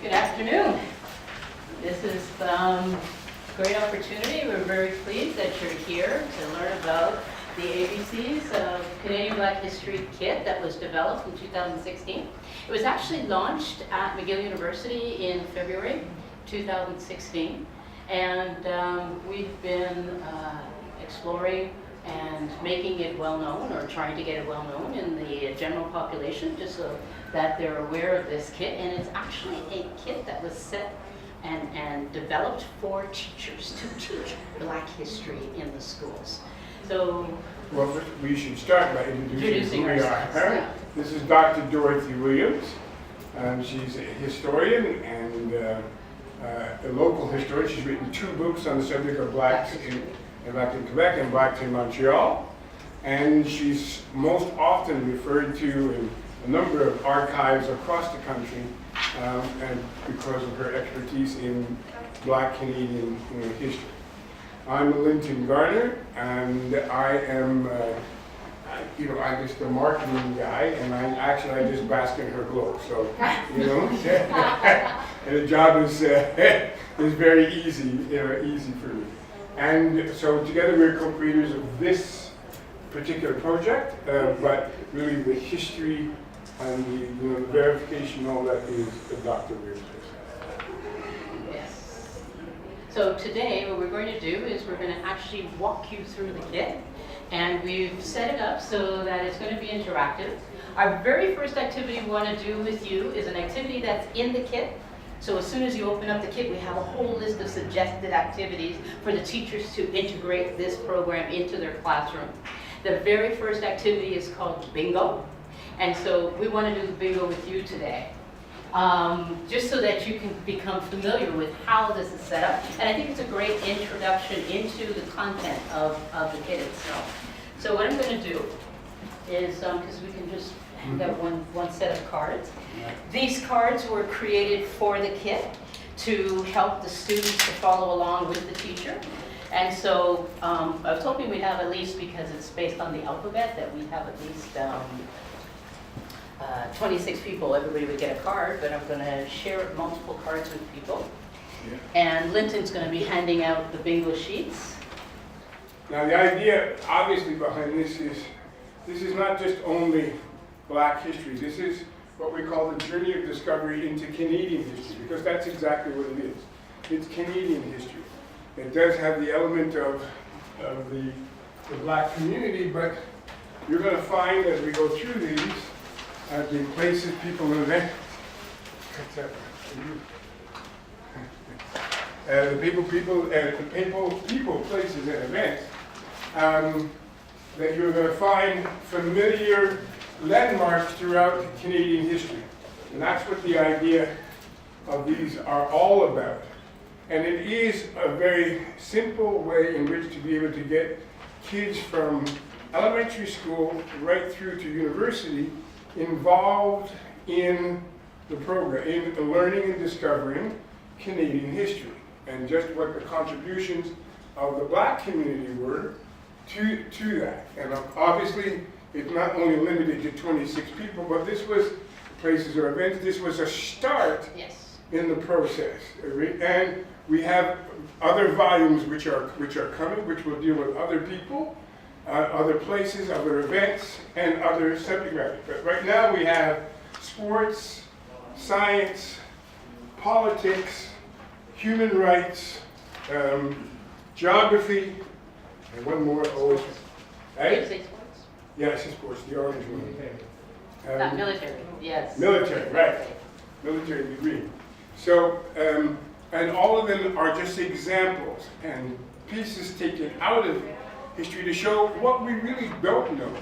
Good afternoon. This is a great opportunity. We're very pleased that you're here to learn about the ABCs of Canadian Black History Kit that was developed in 2016. It was actually launched at McGill University in February 2016, and we've been exploring and making it well known, or trying to get it well known in the general population, just so that they're aware of this kit. And it's actually a kit that was set and developed for teachers to teach Black history in the schools. So, well, we should start by introducing who we are. Yeah. This is Dr. Dorothy Williams. She's a historian and a local historian. She's written 2 books on the subject of blacks in Quebec and blacks in Montreal. And she's most often referred to in a number of archives across the country, and because of her expertise in Black Canadian history. I'm Linton Garner, and I am, I'm just a marketing guy, and I just bask in her glow. So, and the job is very easy, easy for me. And so together we're co-creators of this particular project, but really the history and the verification, all that is Dr. Williams. Yes. So today what we're going to do is we're going to actually walk you through the kit, and we've set it up so that it's going to be interactive. Our very first activity we want to do with you is an activity that's in the kit. So as soon as you open up the kit, we have a whole list of suggested activities for the teachers to integrate this program into their classroom. The very first activity is called bingo. And so we want to do the bingo with you today, just so that you can become familiar with how this is set up. And I think it's a great introduction into the content of the kit itself. So what I'm going to do is, because we can just hand out one set of cards. These cards were created for the kit to help the students to follow along with the teacher. And so I was hoping we'd have at least, because it's based on the alphabet, that we'd have at least 26 people. Everybody would get a card, but I'm going to share multiple cards with people. Yeah. And Linton's going to be handing out the bingo sheets. Now the idea, obviously, behind this is not just only Black history. This is what we call the journey of discovery into Canadian history, because that's exactly what it is. It's Canadian history. It does have the element of the Black community, but you're going to find as we go through these, the places, people, and events. The people, places, and events that you're going to find familiar landmarks throughout Canadian history. And that's what the idea of these are all about. And it is a very simple way in which to be able to get kids from elementary school right through to university involved in the program, in learning and discovering Canadian history, and just what the contributions of the Black community were to that. And obviously, it's not only limited to 26 people, but this was places or events. This was a start in the process. And we have other volumes which are coming, which will deal with other people, other places, other events, and other subject matter. But right now we have sports, science, politics, human rights, geography, and one more always. Right? Yes, sports, the orange one. Military, yes. Military, right. Military, the green. So, and all of them are just examples and pieces taken out of history to show what we really don't know,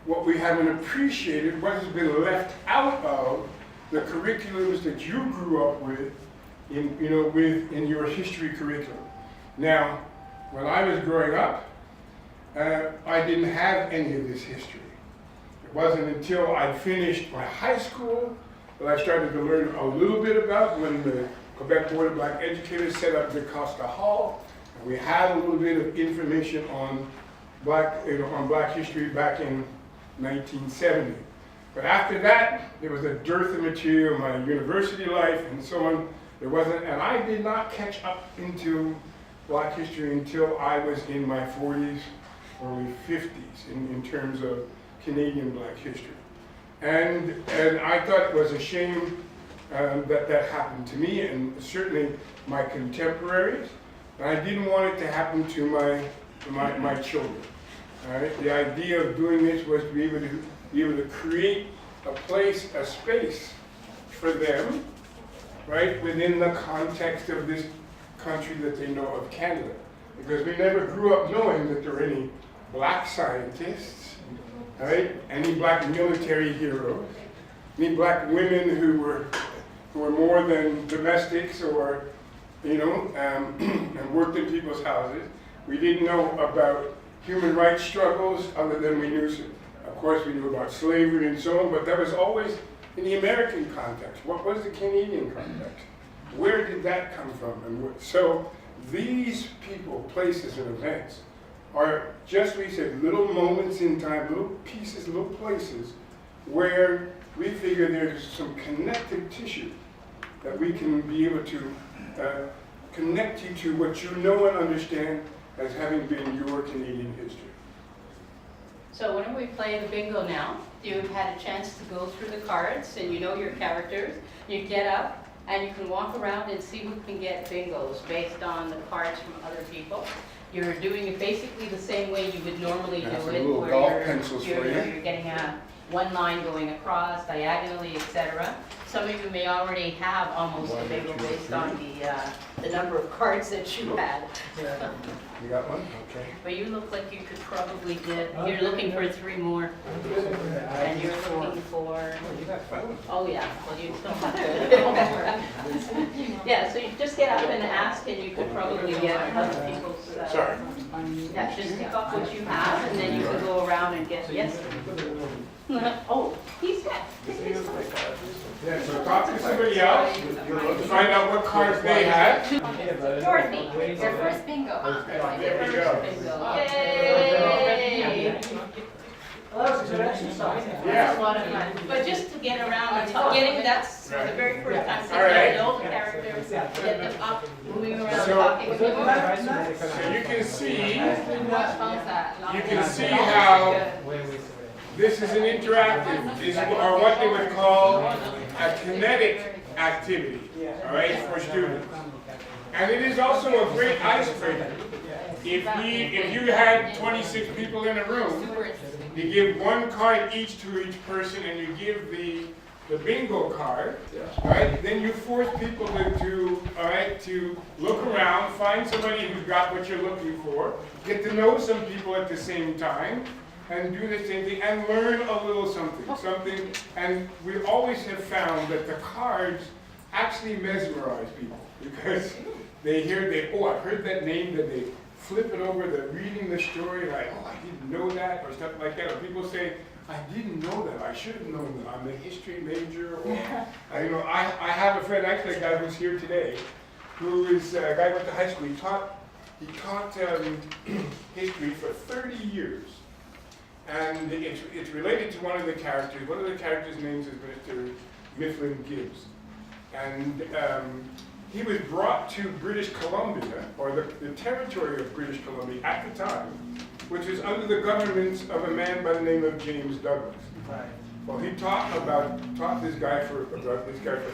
what we haven't appreciated, what has been left out of the curriculums that you grew up with in your history curriculum. Now, when I was growing up, I didn't have any of this history. It wasn't until I finished my high school that I started to learn a little bit about when the Quebec Board of Black Educators set up DaCosta Hall, and we had a little bit of information on Black history back in 1970. But after that, there was a dearth of material in my university life and so on. There wasn't, and I did not catch up into Black history until I was in my 40s, early 50s in terms of Canadian Black history. And I thought it was a shame that happened to me and certainly my contemporaries. And I didn't want it to happen to my children. All right? The idea of doing this was to be able to create a place, a space for them, right, within the context of this country that they know of, Canada. Because we never grew up knowing that there were any Black scientists, right, any Black military heroes, any Black women who were more than domestics or, you know, and worked in people's houses. We didn't know about human rights struggles other than we knew, of course, we knew about slavery and so on, but that was always in the American context. What was the Canadian context? Where did that come from? And so these people, places, and events are just, we said, little moments in time, little pieces, little places where we figure there's some connective tissue that we can be able to connect you to what you know and understand as having been your Canadian history. So when we play the bingo now, you've had a chance to go through the cards and you know your characters. You get up and you can walk around and see who can get bingos based on the cards from other people. You're doing it basically the same way you would normally do it, where you're getting one line going across, diagonally, etc. Some of you may already have almost a bingo based on the number of cards that you had. You got one? Okay. But you look like you could probably get, you're looking for 3 more. And you're looking for, oh yeah, well you still have to. Yeah, so you just get up and ask and you could probably get other people's. Sorry. Yeah, just pick up what you have and then you can go around and get, yes. Oh, he's got. Yeah, so talk to somebody else to find out what cards they had. Dorothy, your first bingo, huh? There we go. Yay! Yeah. That's a lot of fun. But just to get around and getting, that's the very first time, so All right. you know the characters, get them up, moving around, So- talking. So you can see how this is an interactive, this is what they would call a kinetic activity, all right, for students. And it is also a great icebreaker. If you had 26 people in a room, you give one card each to each person and you give the bingo card, right? Then you force people to look around, find somebody who's got what you're looking for, get to know some people at the same time, and do the same thing, and learn a little something. And we always have found that the cards actually mesmerize people, because I've heard that name, that they flip it over, they're reading the story, like, oh, I didn't know that, or stuff like that. Or people say, I didn't know that, I should have known that, I'm a history major. Or, I have a friend, actually a guy who's here today, who is a guy who went to high school. He taught history for 30 years. And it's related to one of the characters. One of the characters' names is Mr. Mifflin Gibbs. And he was brought to British Columbia, or the territory of British Columbia at the time, which was under the government of a man by the name of James Douglas. Right. Well, he taught this guy for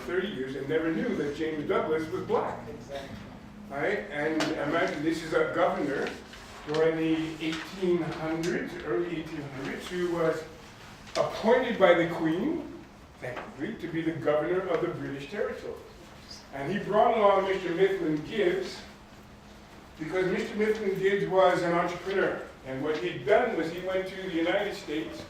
30 years and never knew that James Douglas was black. Exactly. Right? And imagine this is a governor during the 1800s, early 1800s, who was appointed by the Queen, technically, to be the governor of the British territory. And he brought along Mr. Mifflin Gibbs because Mr. Mifflin Gibbs was an entrepreneur. And what he'd done was he went to the United States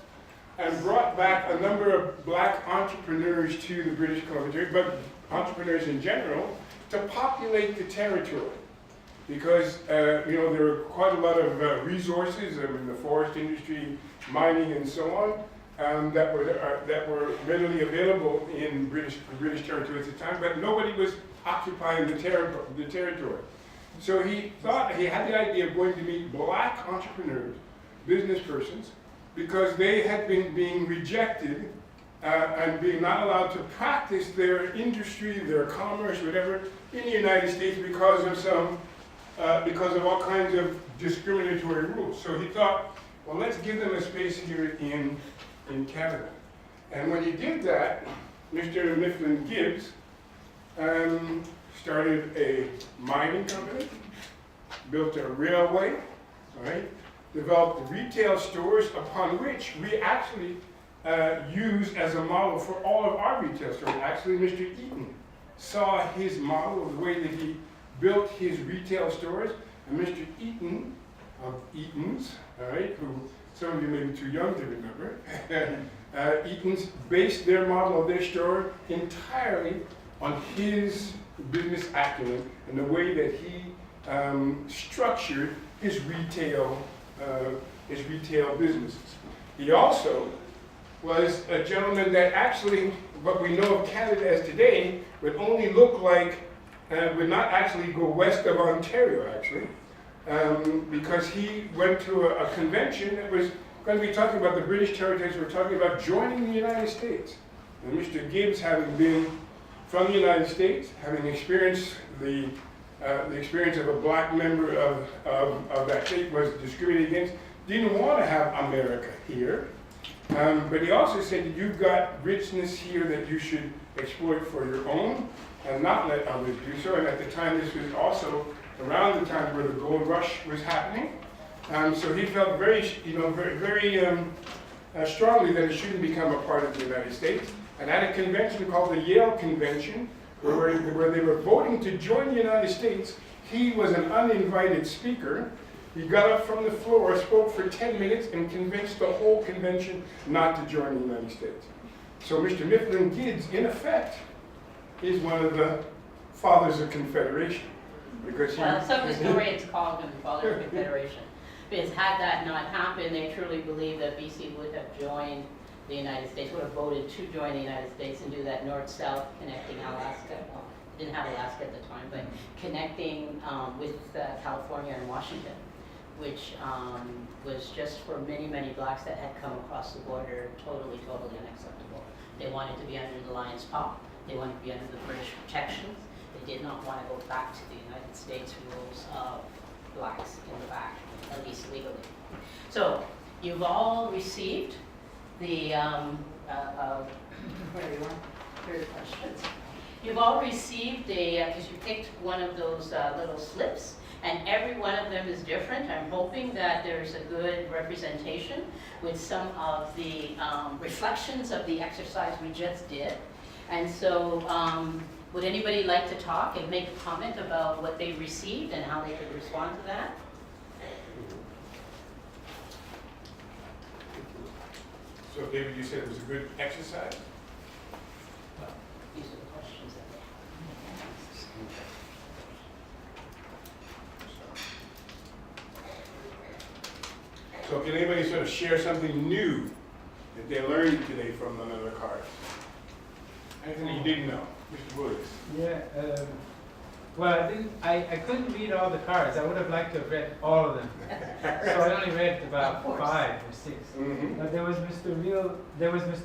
and brought back a number of black entrepreneurs to the British Columbia, but entrepreneurs in general, to populate the territory. Because there were quite a lot of resources in the forest industry, mining, and so on, that were readily available in the British territory at the time, but nobody was occupying the territory. So he had the idea of going to meet black entrepreneurs, business persons, because they had been being rejected and being not allowed to practice their industry, their commerce, whatever, in the United States because of all kinds of discriminatory rules. So he thought, well, let's give them a space here in Canada. And when he did that, Mr. Mifflin Gibbs started a mining company, built a railway, right? Developed retail stores upon which we actually use as a model for all of our retail stores. Actually, Mr. Eaton saw his model of the way that he built his retail stores, and Mr. Eaton of Eaton's, all right, who some of you may be too young to remember, Eaton's based their model of their store entirely on his business acumen and the way that he structured his retail businesses. He also was a gentleman that actually, what we know of Canada as today, would only look like, would not actually go west of Ontario, actually, because he went to a convention that was going to be talking about the British territories. We're talking about joining the United States. And Mr. Gibbs, having been from the United States, having experienced the experience of a black member of that state was discriminated against, didn't want to have America here. But he also said that you've got richness here that you should exploit for your own and not let others do so. And at the time, this was also around the time where the gold rush was happening. So he felt very strongly that it shouldn't become a part of the United States. And at a convention called the Yale Convention, where they were voting to join the United States, he was an uninvited speaker. He got up from the floor, spoke for 10 minutes, and convinced the whole convention not to join the United States. So Mr. Mifflin Gibbs, in effect, is one of the fathers of Confederation. Because some historians call him the father of Confederation. Because had that not happened, they truly believe that BC would have joined the United States, would have voted to join the United States and do that north-south connecting Alaska. Well, didn't have Alaska at the time, but connecting with California and Washington, which was just for many, many blacks that had come across the border totally, totally unacceptable. They wanted to be under the lion's paw. They wanted to be under the British protections. They did not want to go back to the United States rules of blacks in the back, at least legally. So you've all received the, where do you want? Here are the questions. You've all received a, because you picked one of those little slips, and every one of them is different. I'm hoping that there's a good representation with some of the reflections of the exercise we just did. And so would anybody like to talk and make a comment about what they received and how they could respond to that? So David, you said it was a good exercise? These are the questions that they So can anybody sort of share something new that they learned today from another card? Anything that you didn't know? Mr. Williams. Yeah, well, I couldn't read all the cards. I would have liked to have read all of them. So I only read about 5 or 6. Mm-hmm. But there was Mr.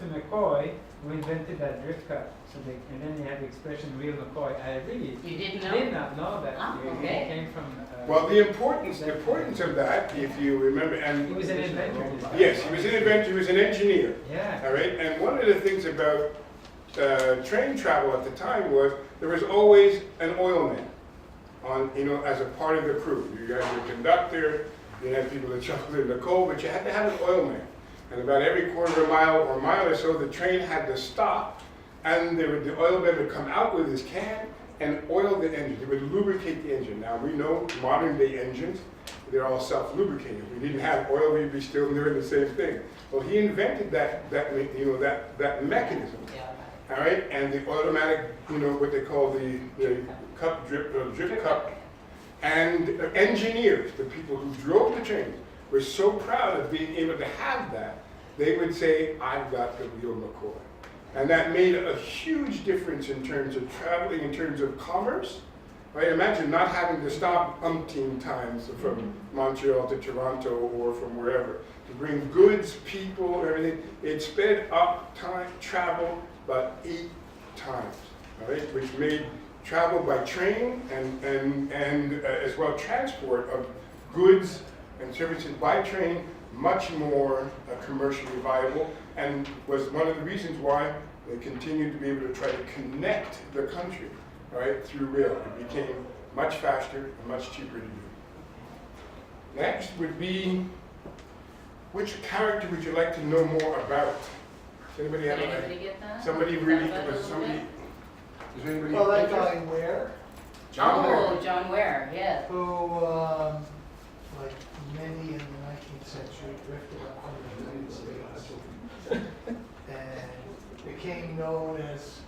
McCoy who invented that drift cut. So and then they had the expression real McCoy. I really You didn't know? did not know that. Ah, It okay. came from... Well, the importance of that, if you remember, and he was an inventor. yes, he was an inventor, he was an engineer. Yeah. All right, and one of the things about train travel at the time was there was always an oilman on, as a part of the crew. You had your conductor, you had people that shuffled in the coal, but you had to have an oilman. And about every quarter of a mile or mile or so, the train had to stop, and the oilman would come out with his can and oil the engine. He would lubricate the engine. Now we know modern day engines, they're all self-lubricated. If we didn't have oil, we'd be still doing the same thing. Well, he invented that mechanism. Yeah. All right, and the automatic, what they call the cup drip cup, and engineers, the people who drove the trains, were so proud of being able to have that. They would say, "I've got the real McCoy," and that made a huge difference in terms of traveling, in terms of commerce, Right? Imagine not having to stop umpteen times from Montreal to Toronto or from wherever to bring goods, people, everything. It sped up time travel about 8 times, right? Which made travel by train and as well transport of goods and services by train much more commercially viable, and was one of the reasons why they continued to be able to try to connect the country, right, through rail. It became much faster and much cheaper to do. Next would be, which character would you like to know more about? Does anybody have Did anybody get that? somebody really, Got that was a somebody, little does anybody? Well, that interest? guy Ware, John Ware. Oh, John Ware, yes. who, like many in the 19th century, drifted up from the United States and became known as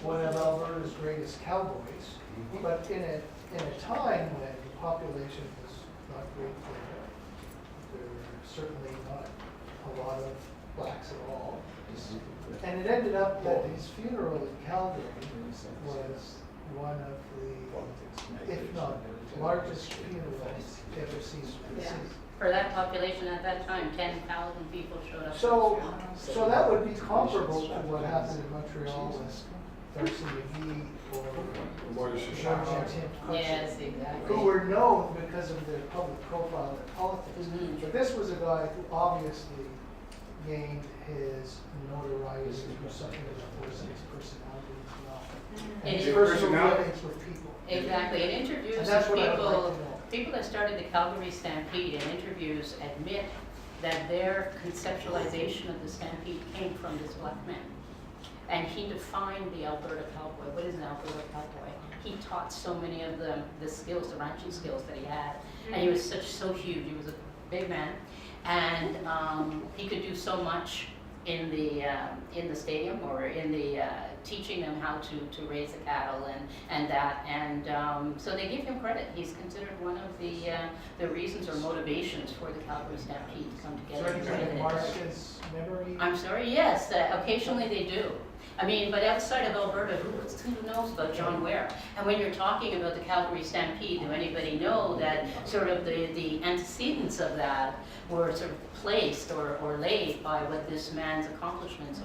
one of Alberta's greatest cowboys. But in a time when the population was not great there were certainly not a lot of blacks at all. And it ended up that his funeral in Calgary was one of the, if not largest funerals ever seen in the Yeah. city. For that population at that time, 10,000 people showed up. So that would be comparable to what happened in Montreal with Darcy McGee or George Tim Yes, Cushing, exactly. who were known because of their public profile in politics. Mhm. But this was a guy who obviously gained his notoriety through something that was his personality as well. And his His personal personality. dealings with people. Exactly, in interviews, And that's what I would like people, to know. people that started the Calgary Stampede in interviews admit that their conceptualization of the Stampede came from this black man. And he defined the Alberta cowboy. What is an Alberta cowboy? He taught so many of them the skills, the ranching skills that he had. And he was so huge, he was a big man. And he could do so much in the stadium or in the teaching them how to raise the cattle and that. And so they give him credit. He's considered one of the reasons or motivations for the Calgary Stampede to come Is together. there anything mark his memory? I'm sorry, yes, occasionally they do. I mean, but outside of Alberta, who knows about John Ware? And when you're talking about the Calgary Stampede, do anybody know that sort of the antecedents of that were sort of placed or laid by what this man's accomplishments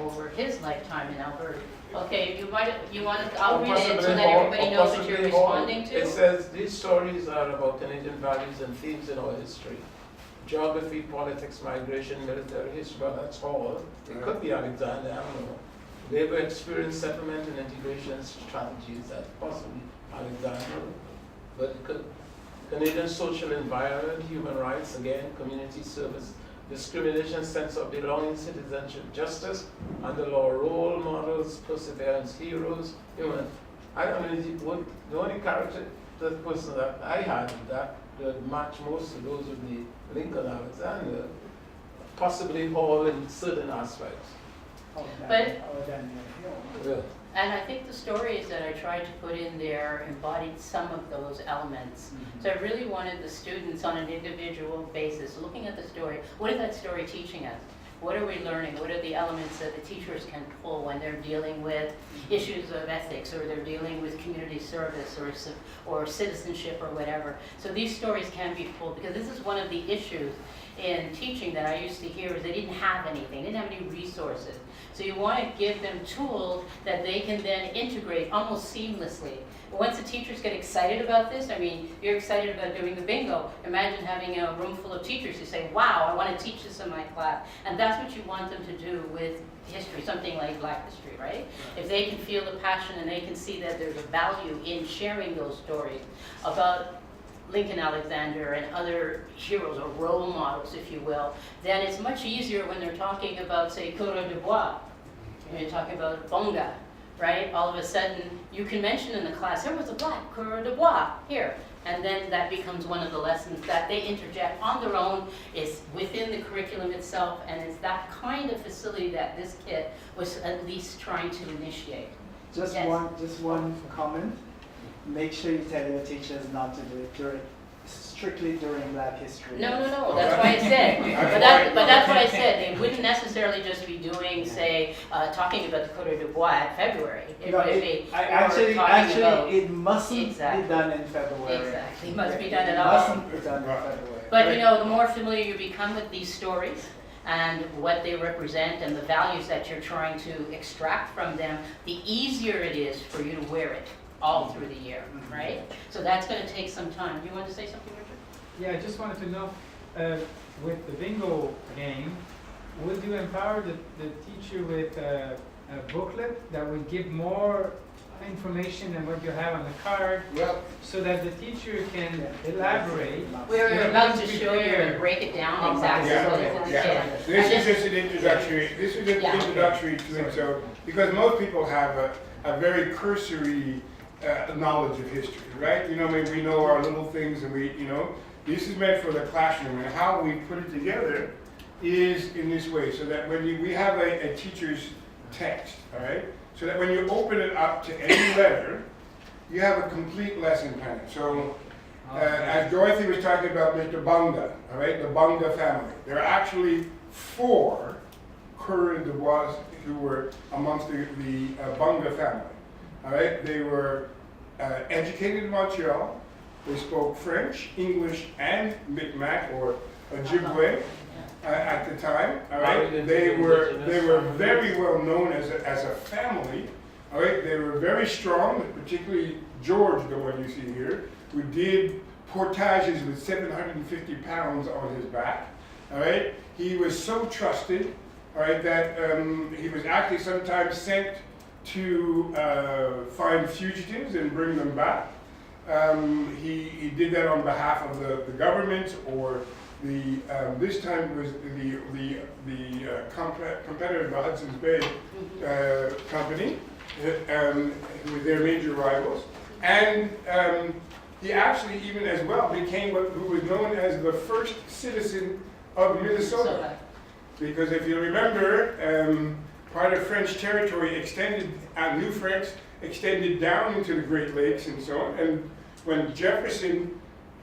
over his lifetime in Alberta? Okay, I'll read it so that everybody knows what you're responding to. It says, these stories are about Canadian values and themes in our history. Geography, politics, migration, military history, well, that's all. It could be Alexander, I don't know. Labor experience, settlement and integration strategies, that's possibly Alexander. But it could, Canadian social environment, human rights, again, community service, discrimination, sense of belonging, citizenship, justice, under law, role models, perseverance, heroes, human. I don't know, the only character, the person that I had that would match most of those would be Lincoln Alexander, possibly all in certain aspects. But- Yeah. And I think the stories that I tried to put in there embodied some of those elements. So I really wanted the students on an individual basis, looking at the story, what is that story teaching us? What are we learning? What are the elements that the teachers can pull when they're dealing with issues of ethics, or they're dealing with community service or citizenship or whatever? So these stories can be pulled, because this is one of the issues in teaching that I used to hear, is they didn't have anything, they didn't have any resources. So you want to give them tools that they can then integrate almost seamlessly. Once the teachers get excited about this, I mean, you're excited about doing the bingo. Imagine having a room full of teachers who say, wow, I want to teach this in my class. And that's what you want them to do with history, something like Black history, right? If they can feel the passion and they can see that there's a value in sharing those stories about Lincoln Alexander and other heroes or role models, if you will, then it's much easier when they're talking about, say, Coureur de Bois, when you're talking about Bonga, right? All of a sudden, you can mention in the class, there was a black Coureur de Bois here. And then that becomes one of the lessons that they interject on their own. It's within the curriculum itself, and it's that kind of facility that this kit was at least trying to initiate. Just Yes. one comment. Make sure you tell your teachers not to do it strictly during Black History. No, that's why I said. But that's what I said. They wouldn't necessarily just be doing, say, talking about the Cote d'Ivoire at February. It No, would it- be I- more talking about- actually, it mustn't Exactly. be done in February. Exactly. It must be done at It all. mustn't be done in February. But you know, the more familiar you become with these stories and what they represent and the values that you're trying to extract from them, the easier it is for you to wear it all through the year, right? So that's going to take some time. You want to say something, Richard? Yeah, I just wanted to know, with the bingo game, would you empower the teacher with a booklet that would give more information than what you have on the card, Well, so that the teacher can elaborate? We're Yeah, about to please show you and prepare. break it down exactly yeah, so that yeah. it's This is just an introductory, this is an Yeah. introductory to it, so, because most people have a very cursory knowledge of history, right? You know, maybe we know our little things and we, you know, this is meant for the classroom, and how we put it together is in this way, so that when we have a teacher's text, all right? So that when you open it up to any letter, you have a complete lesson plan. So, as Dorothy was talking about Mr. Bunga, all right, the Bunga family, there are actually 4 Coureurs de Bois who were amongst the Bunga family. All right, they were educated in Montreal. They spoke French, English, and Mi'kmaq or Ojibwe at the time. All right, they were very well known as a family. All right, they were very strong, particularly George, the one you see here, who did portages with 750 pounds on his back. All right, he was so trusted. All right, that he was actually sometimes sent to find fugitives and bring them back. He did that on behalf of the government, or this time it was the competitor of the Hudson's Bay Company, who were their major rivals. And he actually even as well became who was known as the first citizen of Minnesota. Because if you remember, part of French territory extended, New France extended down into the Great Lakes and so on. And when Jefferson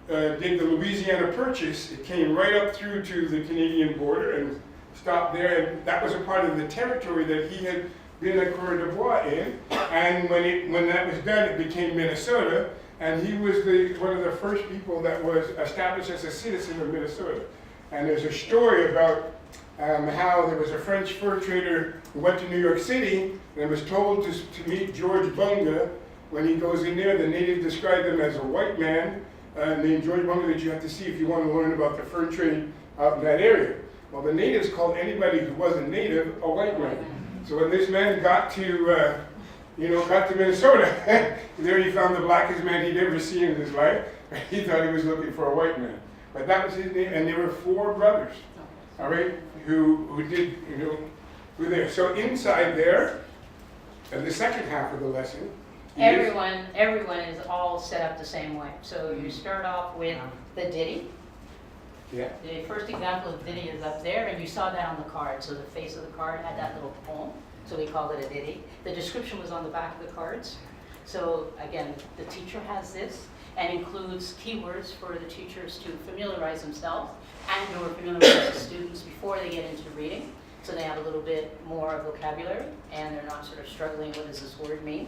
did the Louisiana Purchase, it came right up through to the Canadian border and stopped there. And that was a part of the territory that he had been a Coureur de Bois in. And when that was done, it became Minnesota. And he was one of the first people that was established as a citizen of Minnesota. And there's a story about how there was a French fur trader who went to New York City and was told to meet George Bunga. When he goes in there, the natives described him as a white man named George Bunga that you have to see if you want to learn about the fur trade out in that area. Well, the natives called anybody who wasn't native a white man. So when this man got to Minnesota, there he found the blackest man he'd ever seen in his life. He thought he was looking for a white man. But that was his name, and there were 4 brothers, all right, who did, who were there. So inside there, and the second half of the lesson, Everyone is all set up the same way. So you start off with the ditty. Yeah. The first example of ditty is up there, and you saw that on the card. So the face of the card had that little poem, so we called it a ditty. The description was on the back of the cards. So again, the teacher has this, and includes keywords for the teachers to familiarize themselves and or familiarize the students before they get into reading. So they have a little bit more vocabulary, and they're not sort of struggling, what does this word mean?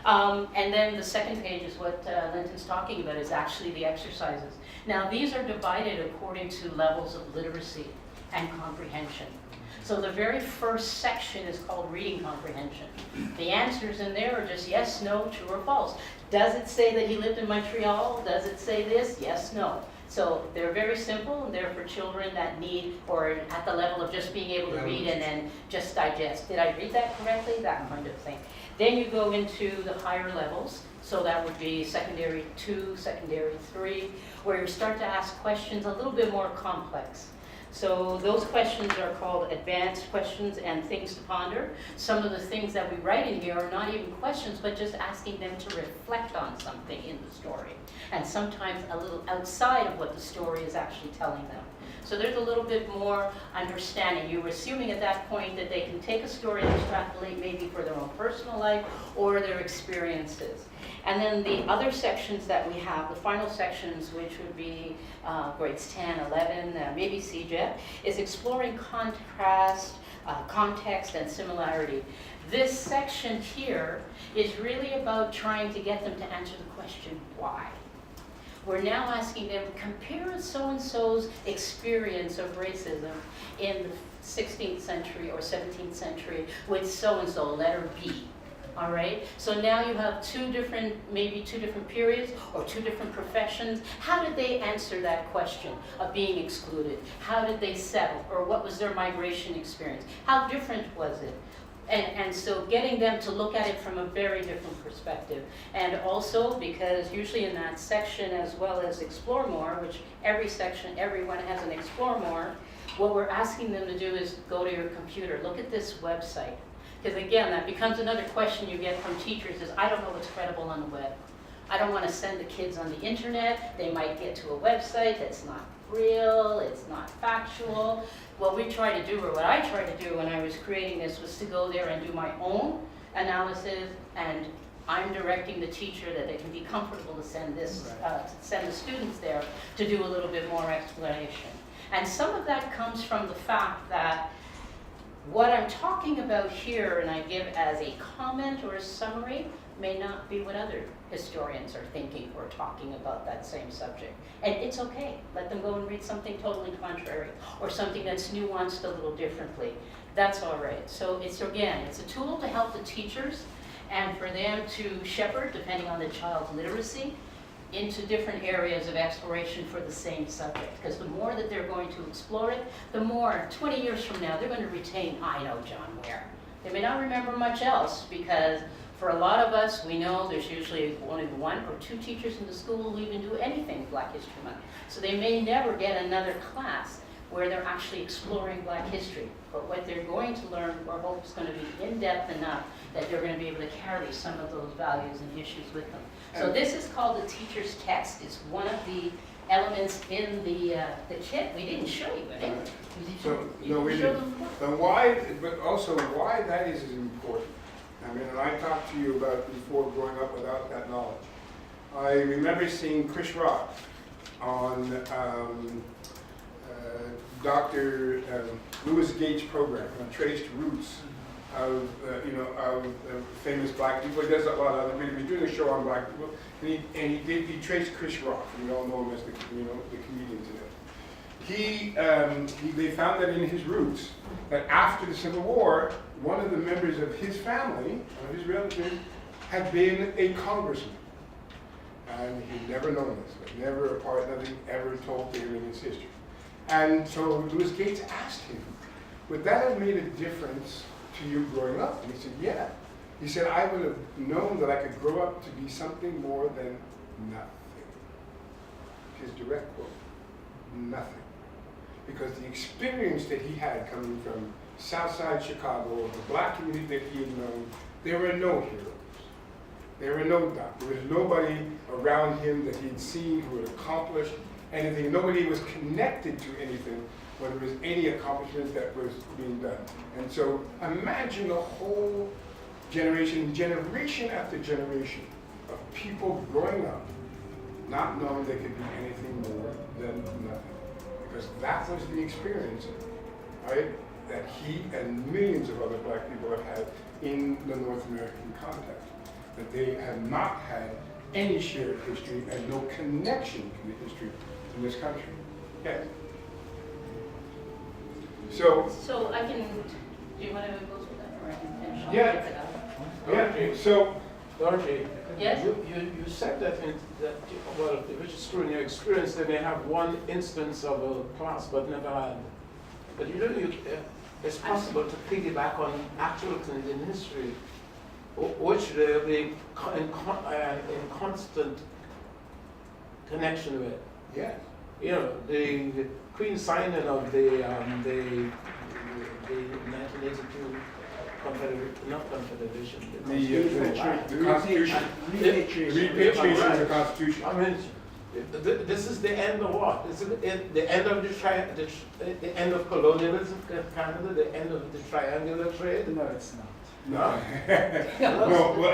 And then the second page is what Linton's talking about, is actually the exercises. Now these are divided according to levels of literacy and comprehension. So the very first section is called reading comprehension. The answers in there are just yes, no, true or false. Does it say that he lived in Montreal? Does it say this? Yes, no. So they're very simple, and they're for children that need, or at the level of just being able to read and then just digest. Did I read that correctly? That kind of thing. Then you go into the higher levels. So that would be secondary 2, secondary 3, where you start to ask questions a little bit more complex. So those questions are called advanced questions and things to ponder. Some of the things that we write in here are not even questions, but just asking them to reflect on something in the story. And sometimes a little outside of what the story is actually telling them. So there's a little bit more understanding. You were assuming at that point that they can take a story and extrapolate maybe for their own personal life or their experiences. And then the other sections that we have, the final sections, which would be grades 10, 11, maybe CJEP, is exploring contrast, context, and similarity. This section here is really about trying to get them to answer the question, why? We're now asking them, compare so-and-so's experience of racism in the 16th century or 17th century with so-and-so, letter B. All right, so now you have maybe two different periods or two different professions. How did they answer that question of being excluded? How did they settle? Or what was their migration experience? How different was it? And so getting them to look at it from a very different perspective. And also, because usually in that section, as well as Explore More, which every section, everyone has an Explore More, what we're asking them to do is go to your computer, look at this website. Because again, that becomes another question you get from teachers is, I don't know what's credible on the web. I don't want to send the kids on the internet. They might get to a website that's not real, it's not factual. What we try to do, or what I tried to do when I was creating this, was to go there and do my own analysis, and I'm directing the teacher that they can be comfortable to send this, send the students there to do a little bit more explanation. And some of that comes from the fact that what I'm talking about here, and I give as a comment or a summary, may not be what other historians are thinking or talking about that same subject. And it's okay. Let them go and read something totally contrary or something that's nuanced a little differently. That's all right. So it's, again, it's a tool to help the teachers and for them to shepherd, depending on the child's literacy, into different areas of exploration for the same subject. Because the more that they're going to explore it, the more, 20 years from now, they're going to retain, I know John Ware. They may not remember much else, because for a lot of us, we know there's usually only one or two teachers in the school who even do anything Black History Month. So they may never get another class where they're actually exploring Black history. But what they're going to learn, our hope is going to be in-depth enough that they're going to be able to carry some of those values and issues with them. So this is called the teacher's text. It's one of the elements in the kit. We didn't show you it. So, no, we didn't. And why, but also why that is important. I mean, and I talked to you about before growing up without that knowledge. I remember seeing Chris Rock on Dr. Louis Gates' program on traced roots of famous Black people. He does a lot of other people. He's doing a show on Black people, and he traced Chris Rock. We all know him as the comedian today. They found that in his roots, that after the Civil War, one of the members of his family, one of his relatives, had been a congressman. And he'd never known this, but never a part, nothing ever told to him in his history. And so Louis Gates asked him, would that have made a difference to you growing up? And he said, yeah. He said, I would have known that I could grow up to be something more than nothing. His direct quote, nothing. Because the experience that he had coming from Southside Chicago, the Black community that he had known, there were no heroes. There were no doctors. There was nobody around him that he'd seen who had accomplished anything. Nobody was connected to anything when there was any accomplishment that was being done. And so imagine the whole generation after generation of people growing up not knowing they could be anything more than nothing. Because that was the experience, right, that he and millions of other Black people have had in the North American context. That they have not had any shared history and no connection to the history in this country. Yes? So I can, do you want to go through that, or I can finish? Yeah, so. Dorothy, Yes? you said that well, which is true in your experience, they may have one instance of a class but never had. But it's possible to piggyback on actual Canadian history, which they'll be in constant connection with. Yes. You know, the Queen signing of the 1982 Confederation. The Constitution. Repatriation of the Constitution. I mean, This is the end of what? Is it the end of the end of colonialism in Canada, the end of the triangular trade? No, it's not. No. No, well,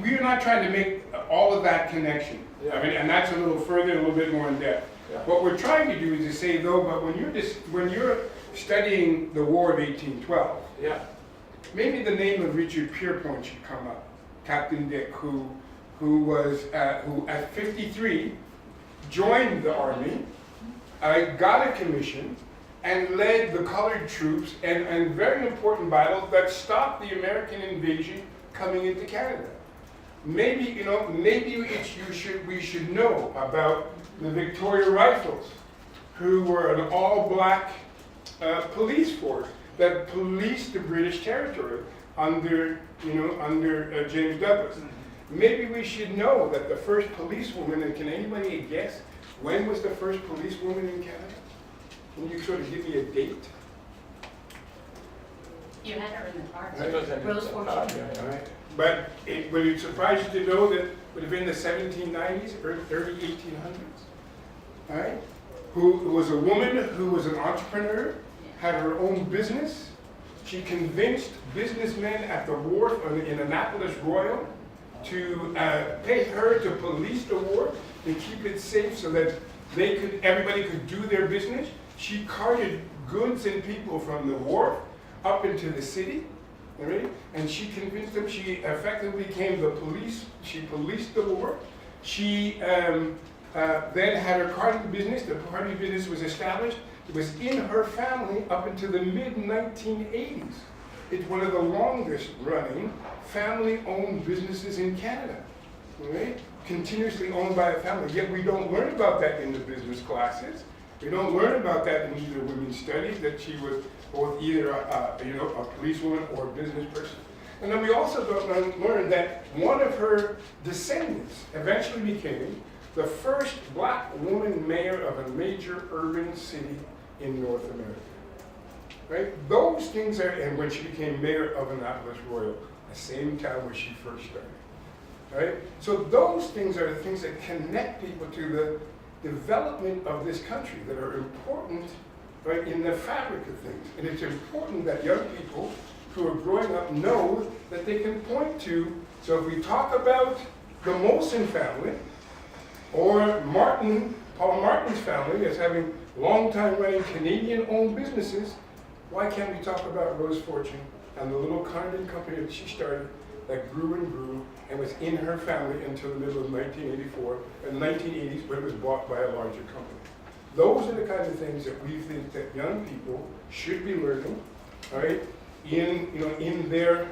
we're not trying to make all of that connection. Yeah. I mean, and that's a little further, a little bit more in depth. Yeah. What we're trying to do is to say, though, but when you're studying the War of 1812, Yeah. maybe the name of Richard Pierpont should come up. Captain Dick, who at 53 joined the army, got a commission, and led the colored troops and very important battle that stopped the American invasion coming into Canada. Maybe we should know about the Victoria Rifles, who were an all-black police force that policed the British territory under James Douglas. Maybe we should know that the first policewoman, and can anybody guess when was the first policewoman in Canada? Can you sort of give me a date? You had her in the cards. Right. Rose Fortune. All right. But would it surprise you to know that it would have been the 1790s, early 1800s? All right? Who was a woman who was an entrepreneur, had her own business. She convinced businessmen at the wharf in Annapolis Royal to pay her to police the wharf and keep it safe so that everybody could do their business. She carted goods and people from the wharf up into the city, all right? And she convinced them. She effectively became the police. She policed the wharf. She then had her carting business. The carting business was established. It was in her family up until the mid-1980s. It's one of the longest running family-owned businesses in Canada, all right? Continuously owned by a family. Yet we don't learn about that in the business classes. We don't learn about that in either women's studies, that she was both either a policewoman or a business person. And then we also don't learn that one of her descendants eventually became the first black woman mayor of a major urban city in North America. Right? Those things are, and when she became mayor of Annapolis Royal, the same town where she first started. Right? So those things are the things that connect people to the development of this country that are important, right, in the fabric of things. And it's important that young people who are growing up know that they can point to. So if we talk about the Molson family or Paul Martin's family as having long-time running Canadian-owned businesses, why can't we talk about Rose Fortune and the little condom company that she started that grew and was in her family until the middle of 1984 and 1980s when it was bought by a larger company. Those are the kinds of things that we think that young people should be learning, all right, in their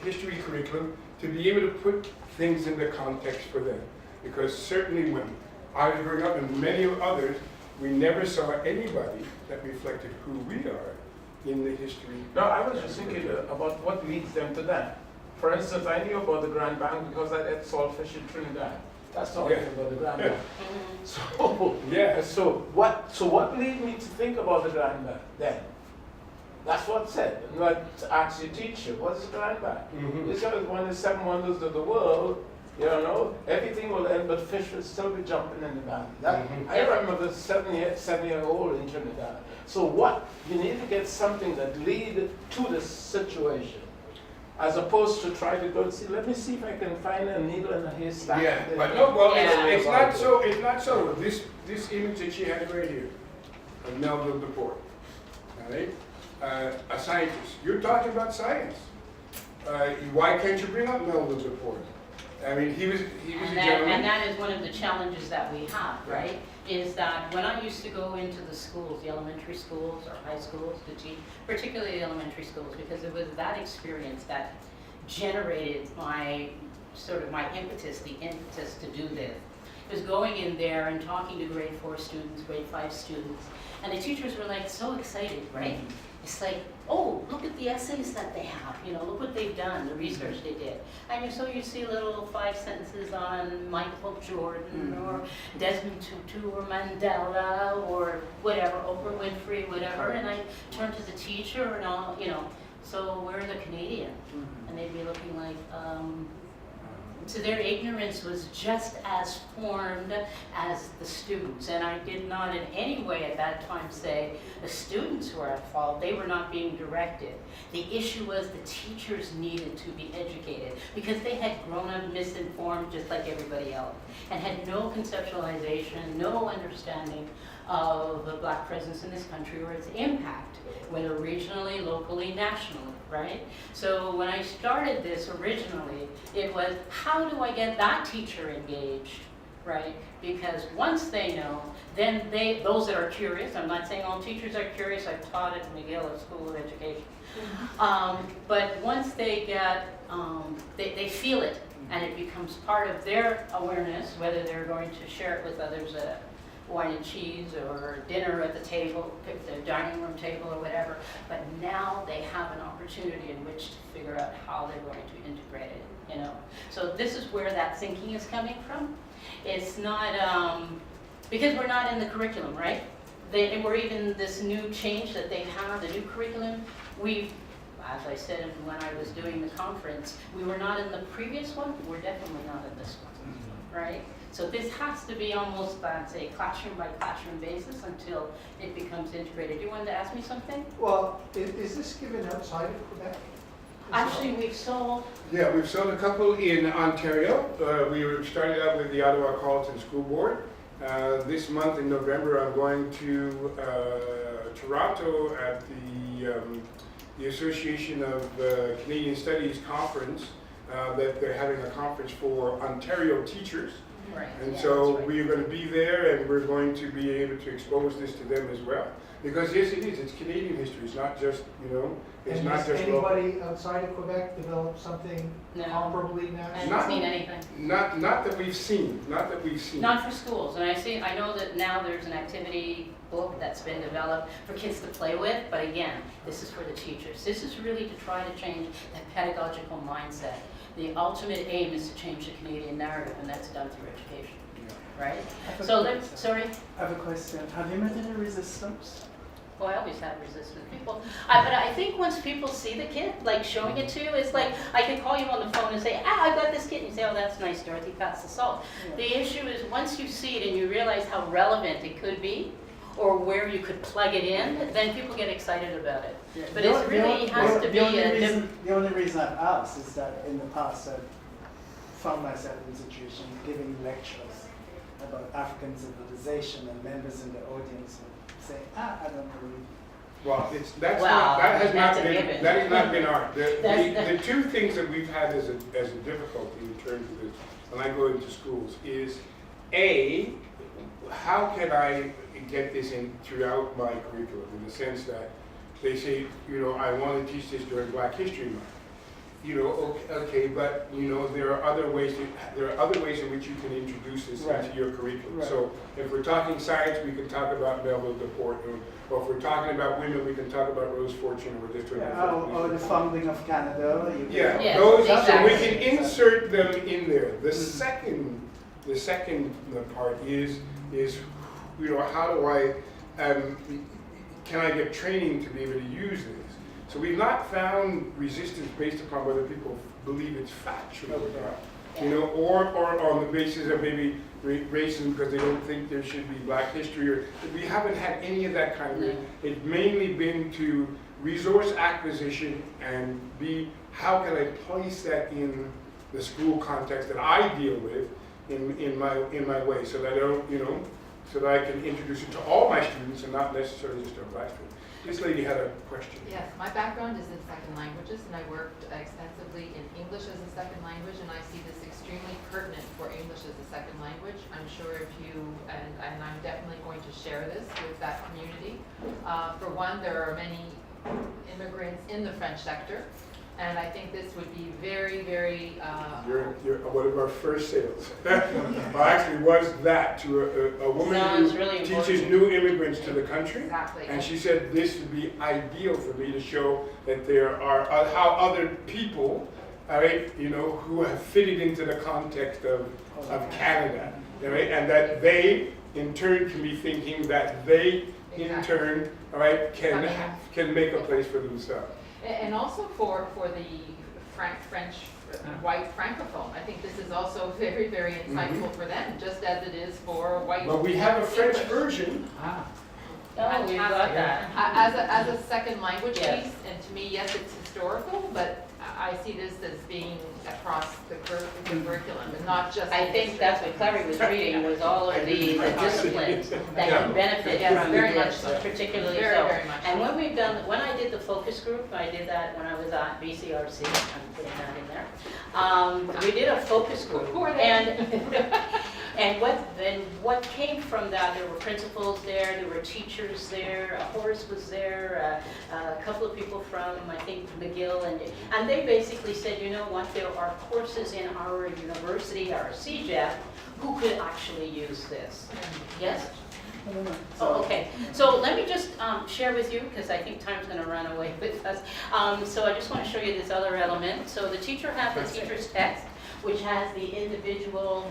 history curriculum to be able to put things into context for them. Because certainly when I was growing up and many of others, we never saw anybody that reflected who we are in the history. No, I was just thinking about what leads them to that. For instance, I knew about the Grand Bank because I ate saltfish in Trinidad. That's all I knew about the Grand Bank. So, Yeah. So what led me to think about the Grand Bank then? That's what said. And like to ask your teacher, what's the Grand Bank? This is one of the 7 wonders of the world. You know, everything will end, but fish will still be jumping in the valley. I remember the 7-year-old in Trinidad. So what? You need to get something that leads to the situation, as opposed to try to go and see, let me see if I can find a needle in a haystack. Yeah, but no, well, Yeah. it's not so. It's not so. This image that she has right here, of Melville Deport, all right, a scientist. You're talking about science. Why can't you bring up Melville Deport? I mean, he was a gentleman. And that is one of the challenges that we have, right? Is that when I used to go into the schools, the elementary schools or high schools to teach, particularly elementary schools, because it was that experience that generated my impetus, the impetus to do this. It was going in there and talking to grade 4 students, grade 5 students, and the teachers were like so excited, right? It's like, oh, look at the essays that they have, look what they've done, the research they did. And so you see little 5 sentences on Michael Jordan or Desmond Tutu or Mandela or whatever, Oprah Winfrey, whatever. And I turn to the teacher and all, so where are the Canadians? And they'd be looking like, So their ignorance was just as formed as the students. And I did not in any way at that time say the students were at fault. They were not being directed. The issue was the teachers needed to be educated because they had grown up misinformed just like everybody else and had no conceptualization, no understanding of the Black presence in this country or its impact, whether regionally, locally, nationally, right? So when I started this originally, it was, how do I get that teacher engaged, right? Because once they know, then those that are curious, I'm not saying all teachers are curious, I've taught at McGill School of Education, but once they get, they feel it, and it becomes part of their awareness, whether they're going to share it with others at wine and cheese or dinner at the table, the dining room table or whatever, but now they have an opportunity in which to figure out how they're going to integrate it, you know. So this is where that thinking is coming from. It's not, because we're not in the curriculum, right? We're even this new change that they have, the new curriculum, as I said when I was doing the conference, we were not in the previous one, we're definitely not in this one, right? So this has to be almost on, say, classroom by classroom basis until it becomes integrated. You wanted to ask me something? Well, is this given outside of Quebec? Actually, we've sold, Yeah, we've sold a couple in Ontario. We started out with the Ottawa Carleton School Board. This month in November, I'm going to Toronto at the Association of Canadian Studies conference. That they're having a conference for Ontario teachers. right. And yeah, so that's right. we are going to be there, and we're going to be able to expose this to them as well. Because yes, it is. It's Canadian history. It's not just, you know, it's And not has just local. anybody outside of Quebec developed something No. comparably I national? haven't Not- seen anything. Not that we've seen. Not that we've seen. Not for schools, and I know that now there's an activity book that's been developed for kids to play with, but again, this is for the teachers. This is really to try to change that pedagogical mindset. The ultimate aim is to change the Canadian narrative, and that's done through education, right? So, sorry? I have a question. Have you met any resistance? Well, I always have resistant people. But I think once people see the kit, like showing it to you, it's like I can call you on the phone and say, I got this kit. And you say, oh, that's nice, Dorothy, pass the salt. Yeah. The issue is once you see it and you realize how relevant it could be, or where you could plug it in, then people get excited about it. Yeah. But it's really has to be The only reason I've asked is that in the past I've found myself in a situation giving lectures about African civilization, and members in the audience would say, I don't believe. Well, that Well, has that's not a been given. that has not been our That's the two things that we've had as a difficulty in terms of this when I go into schools is how can I get this in throughout my curriculum in the sense that they say, you know, I want to teach this during Black History Month. You know, okay, but you know there are other ways in which you can introduce this Right. into your curriculum. Right. So if we're talking science, we can talk about Melville Laporte, or if we're talking about women, we can talk about Rose Fortune, or this. Or the founding of Canada. Yeah, Yes, those. exactly. So we can insert them in there. The second part is you know, how do I can I get training to be able to use this? So we've not found resistance based upon whether people believe it's factual or not, you know, or on the basis of maybe racism because they don't think there should be Black history, or we haven't had any of that kind of thing. It's mainly been to resource acquisition and how can I place that in the school context that I deal with in my way, so that I don't, you know, so that I can introduce it to all my students and not necessarily just our Black students. This lady had a question. Yes, my background is in second languages, and I worked extensively in English as a second language, and I see this extremely pertinent for English as a second language. I'm sure if you, and I'm definitely going to share this with that community. For one, there are many immigrants in the French sector, and I think this would be very, very... You're one of our first sales. Well, actually was that to a woman Sounds who really teaches important. new immigrants to the country. Exactly. And she said this would be ideal for me to show that there are how other people, all right, you know, who have fitted into the context of Canada, all right, and that they in turn can be thinking that they in Exactly. turn, all right, can make a place for themselves. And also for the French, white francophone. I think this is also very, very insightful for them, just as it is for white. But we have a French English. version. Ah, Oh, we've got that. As a second language Yes. piece, and to me, yes, it's historical, but I see this as being across the curriculum, and not just. I think that's what Clary was reading, was all of the disciplines that can benefit Yes, from very much this, so. particularly Very, so. very much And so. when I did the focus group, I did that when I was at BCRC, I'm putting that in there. We did a focus group. Who are they? And what came from that, there were principals there were teachers there, Horace was there, a couple of people from, I think, McGill, and they basically said, you know what, there are courses in our university, our CJEP, who could actually use this. Yes? Oh, okay. So let me just share with you, because I think time's going to run away with us. So I just want to show you this other element. So the teacher has the teacher's text, which has the individual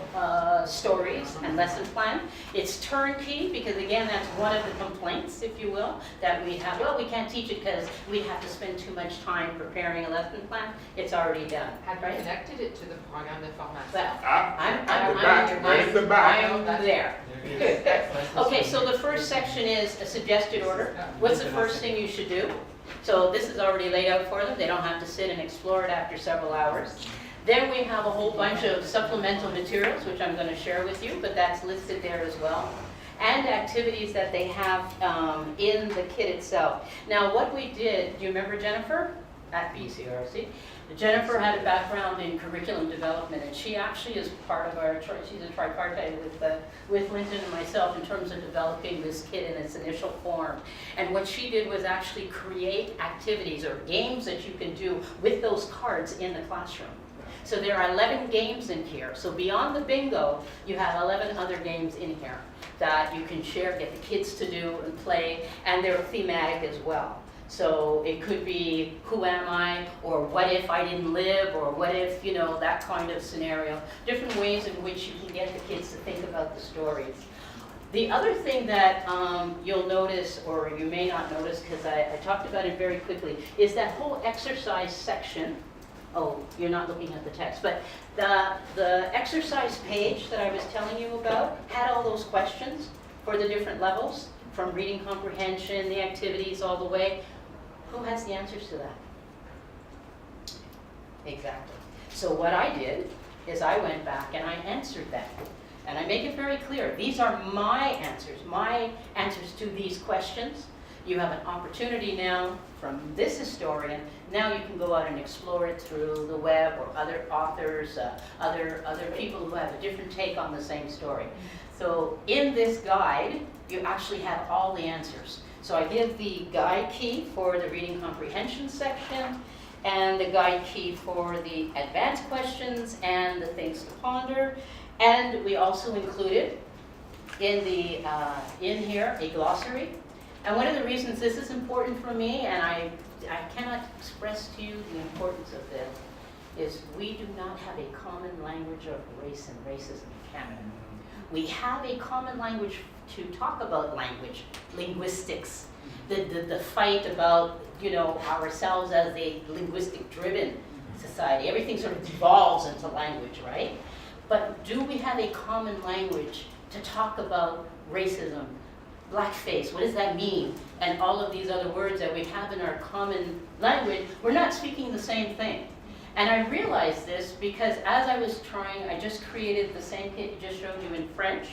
stories and lesson plan. It's turnkey, because again, that's one of the complaints, if you will, that we have. Well, we can't teach it because we have to spend too much time preparing a lesson plan. It's already done. Have you connected it to the programme de formation? Well, At the back, right at the back. I'm there. Good. Okay, so the first section is a suggested order. What's the first thing you should do? So this is already laid out for them. They don't have to sit and explore it after several hours. Then we have a whole bunch of supplemental materials, which I'm going to share with you, but that's listed there as well. And activities that they have in the kit itself. Now, what we did, do you remember Jennifer at BCRC? Jennifer had a background in curriculum development, and she actually is part of our, she's a tripartite with Linton and myself in terms of developing this kit in its initial form. And what she did was actually create activities or games that you can do with those cards in the classroom. So there are 11 games in here. So beyond the bingo, you have 11 other games in here that you can share, get the kids to do and play, and they're thematic as well. So it could be, who am I, or what if I didn't live, or what if, you know, that kind of scenario. Different ways in which you can get the kids to think about the stories. The other thing that you'll notice, or you may not notice, because I talked about it very quickly, is that whole exercise section. Oh, you're not looking at the text, but the exercise page that I was telling you about had all those questions for the different levels, from reading comprehension, the activities, all the way. Who has the answers to that? Exactly. So what I did is I went back and I answered that. And I make it very clear, these are my answers to these questions. You have an opportunity now from this historian. Now you can go out and explore it through the web or other authors, other people who have a different take on the same story. So in this guide, you actually have all the answers. So I give the guide key for the reading comprehension section, and the guide key for the advanced questions and the things to ponder. And we also included in here a glossary. And one of the reasons this is important for me, and I cannot express to you the importance of this, is we do not have a common language of race and racism in Canada. We have a common language to talk about language, linguistics, the fight about, you know, ourselves as a linguistic-driven society. Everything sort of devolves into language, right? But do we have a common language to talk about racism, blackface, what does that mean? And all of these other words that we have in our common language, we're not speaking the same thing. And I realized this because as I was trying, I just created the same kit you just showed you in French.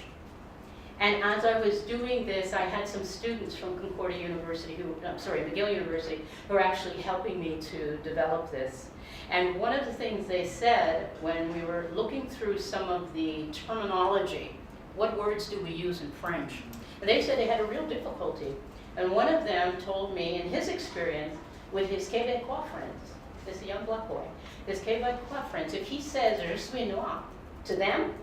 And as I was doing this, I had some students from McGill University, who were actually helping me to develop this. And one of the things they said when we were looking through some of the terminology, what words do we use in French? And they said they had a real difficulty. And one of them told me, in his experience with his Quebecois friends, this young black boy, his Quebecois friends, if he says, je suis noir, to them,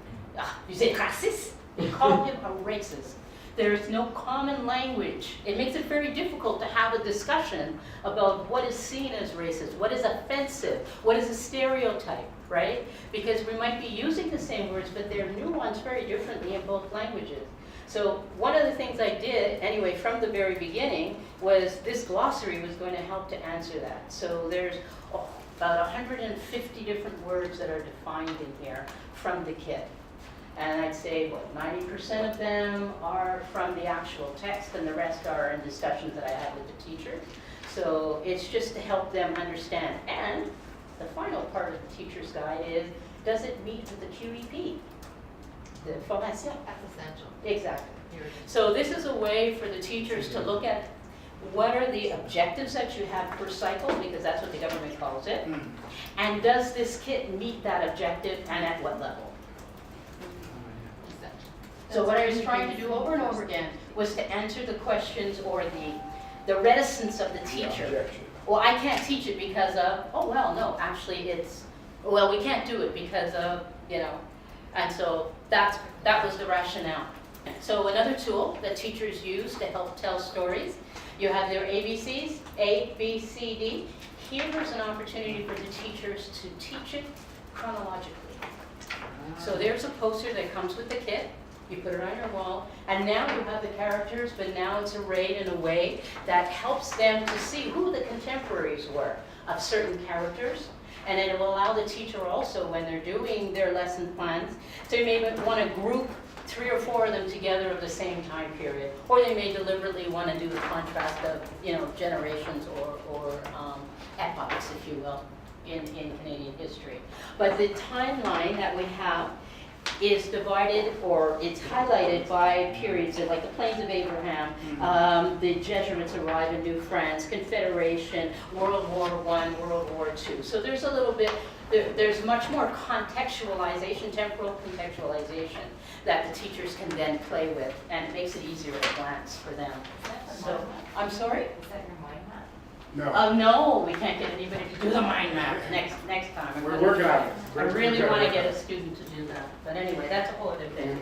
vous êtes raciste. They call him a racist. There is no common language. It makes it very difficult to have a discussion about what is seen as racist, what is offensive, what is a stereotype, right? Because we might be using the same words, but they're nuanced very differently in both languages. So one of the things I did, anyway, from the very beginning, was this glossary was going to help to answer that. So there's about 150 different words that are defined in here from the kit. And I'd say, what, 90% of them are from the actual text, and the rest are in discussions that I had with the teacher. So it's just to help them understand. And the final part of the teacher's guide is, does it meet with the QEP? The formation. That's essential. Exactly. Here it is. So this is a way for the teachers to look at what are the objectives that you have per cycle, because that's what the government calls it. And does this kit meet that objective, and at what level? Essential. So what I was trying to do over and over again was to answer the questions or the reticence of the teacher. Objection. Well, I can't teach it because of, oh, well, no, actually it's, well, we can't do it because of, you know. And so that was the rationale. So another tool that teachers use to help tell stories, you have their ABCs, A, B, C, D. Here's an opportunity for the teachers to teach it chronologically. So there's a poster that comes with the kit. You put it on your wall, and now you have the characters, but now it's arrayed in a way that helps them to see who the contemporaries were of certain characters. And it will allow the teacher also, when they're doing their lesson plans, to maybe want to group 3 or 4 of them together of the same time period. Or they may deliberately want to do the contrast of, you know, generations or epochs, if you will, in Canadian history. But the timeline that we have is divided, or it's highlighted by periods, like the Plains of Abraham, the Jesuits arrive in New France, Confederation, World War I, World War II. So there's a little bit, there's much more contextualization, temporal contextualization, that the teachers can then play with, and it makes it easier at a glance for them. So, I'm sorry? Is that your mind map? No. No, we can't get anybody to do the mind map next time. I'm We're gonna working try. on it. I really want to get a student to do that. But anyway, that's a whole other thing.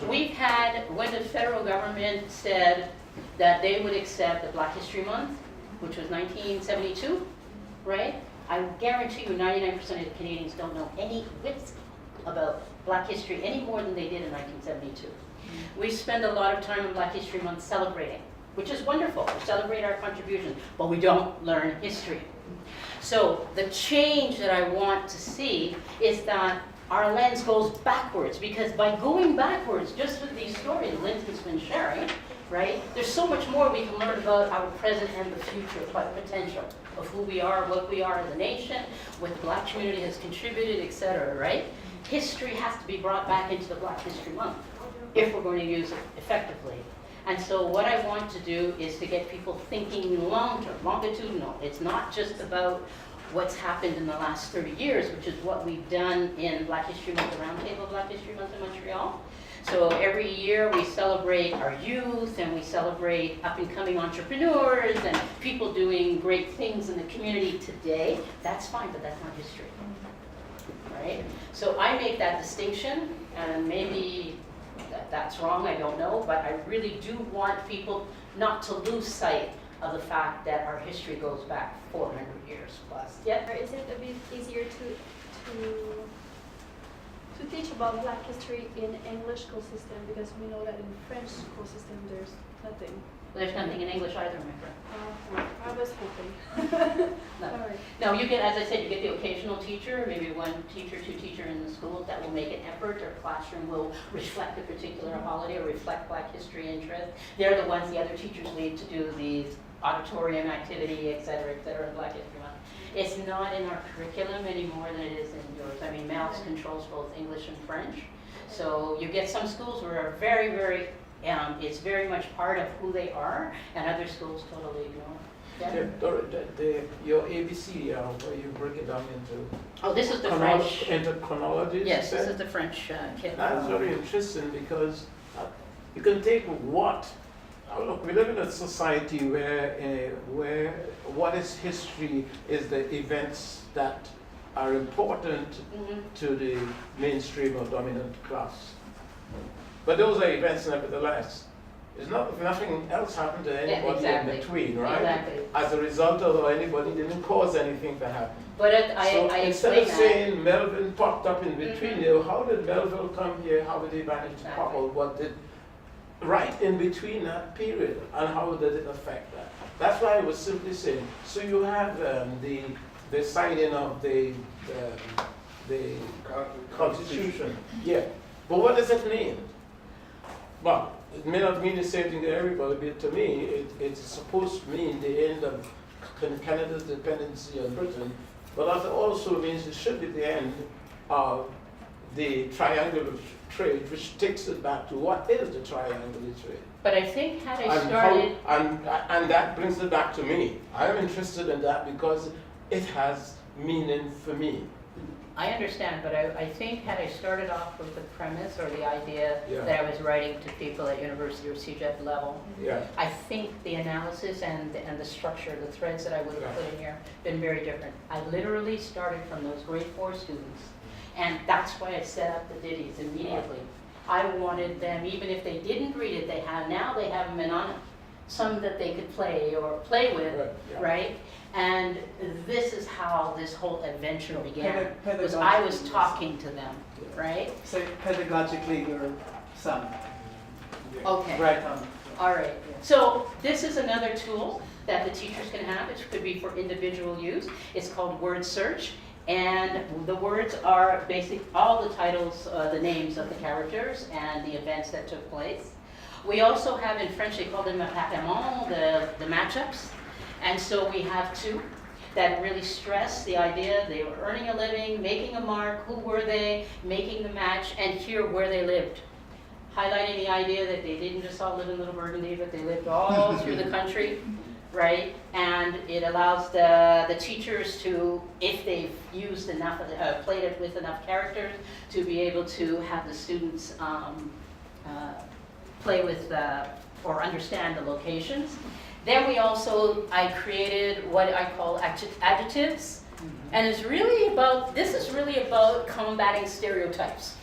We've had, when the federal government said that they would accept the Black History Month, which was 1972, right? I guarantee you 99% of the Canadians don't know any whiz about Black history any more than they did in 1972. We spend a lot of time in Black History Month celebrating, which is wonderful. We celebrate our contributions, but we don't learn history. So the change that I want to see is that our lens goes backwards, because by going backwards, just with these stories Linton's been sharing, right, there's so much more we can learn about our present and the future, about the potential of who we are, what we are as a nation, what the Black community has contributed, etc., right? History has to be brought back into the Black History Month if we're going to use it effectively. And so what I want to do is to get people thinking long-term, longitudinal. It's not just about what's happened in the last 30 years, which is what we've done in Black History Month, the Roundtable Black History Month in Montreal. So every year we celebrate our youth, and we celebrate up-and-coming entrepreneurs and people doing great things in the community today. That's fine, but that's not history, right? So I make that distinction, and maybe that's wrong, I don't know, but I really do want people not to lose sight of the fact that our history goes back 400 years plus. Yeah? Or is it a bit easier to teach about Black history in English school system, because we know that in French school system there's nothing. There's nothing in English either, my friend. I was hoping. No. All right. No, you get, as I said, you get the occasional teacher, maybe one teacher, two teacher in the school that will make an effort. Their classroom will reflect a particular holiday or reflect Black history interest. They're the ones the other teachers lead to do these auditorium activity, et cetera, in Black History Month. It's not in our curriculum any more than it is in yours. I mean, Mouse controls both English and French. So you get some schools where are very, very, it's very much part of who they are, and other schools totally ignore. Yeah? Your ABC, where you break it down into Oh, this is the French. into chronologies. Yes, this is the French kit. That's very interesting, because you can take what. Look, we live in a society where what is history is the events that are important to the mainstream or dominant class. But those are events nevertheless. It's not, nothing else happened to anybody in between, right? Exactly. As a result of anybody didn't cause anything to happen. But So I instead explain of that. saying Melville popped up in between, you know, how did Melville come here? How did he manage to pop Exactly. out? What did right in between that period, and how did it affect that? That's why I was simply saying. So you have the the signing of the Constitution. Yeah, but what does it mean? Well, it may not mean the same thing to everybody, but to me, it's supposed to mean the end of Canada's dependency on Britain, but that also means it should be the end of the triangular trade, which takes it back to what is the triangular trade. But I think had I And started, and that brings it back to me. I'm interested in that because it has meaning for me. I understand, but I think had I started off with the premise or the idea Yeah. that I was writing to people at university or CJET level, Yeah. I think the analysis and the structure, the threads that I would have put in here, been very different. I literally started from those grade 4 students, and that's why I set up the ditties immediately. I wanted them, even if they didn't read it, they have them in on it, some that they could play or play with, Right, yeah. right? And this is how this whole adventure began. Pedagogically, Was I was talking to them, right? So pedagogically, your son, Okay. right on. All right, so this is another tool that the teachers can have. It could be for individual use. It's called word search, and the words are all the titles, the names of the characters and the events that took place. We also have in French, they call them the matchups, and so we have 2 that really stress the idea they were earning a living, making a mark, who were they, making the match, and here where they lived. Highlighting the idea that they didn't just all live in Little Burgundy, but they lived all through the country, right? And it allows the teachers to, if they've used enough, played it with enough characters, to be able to have the students play with or understand the locations. Then I created what I call adjectives, and this is really about combating stereotypes.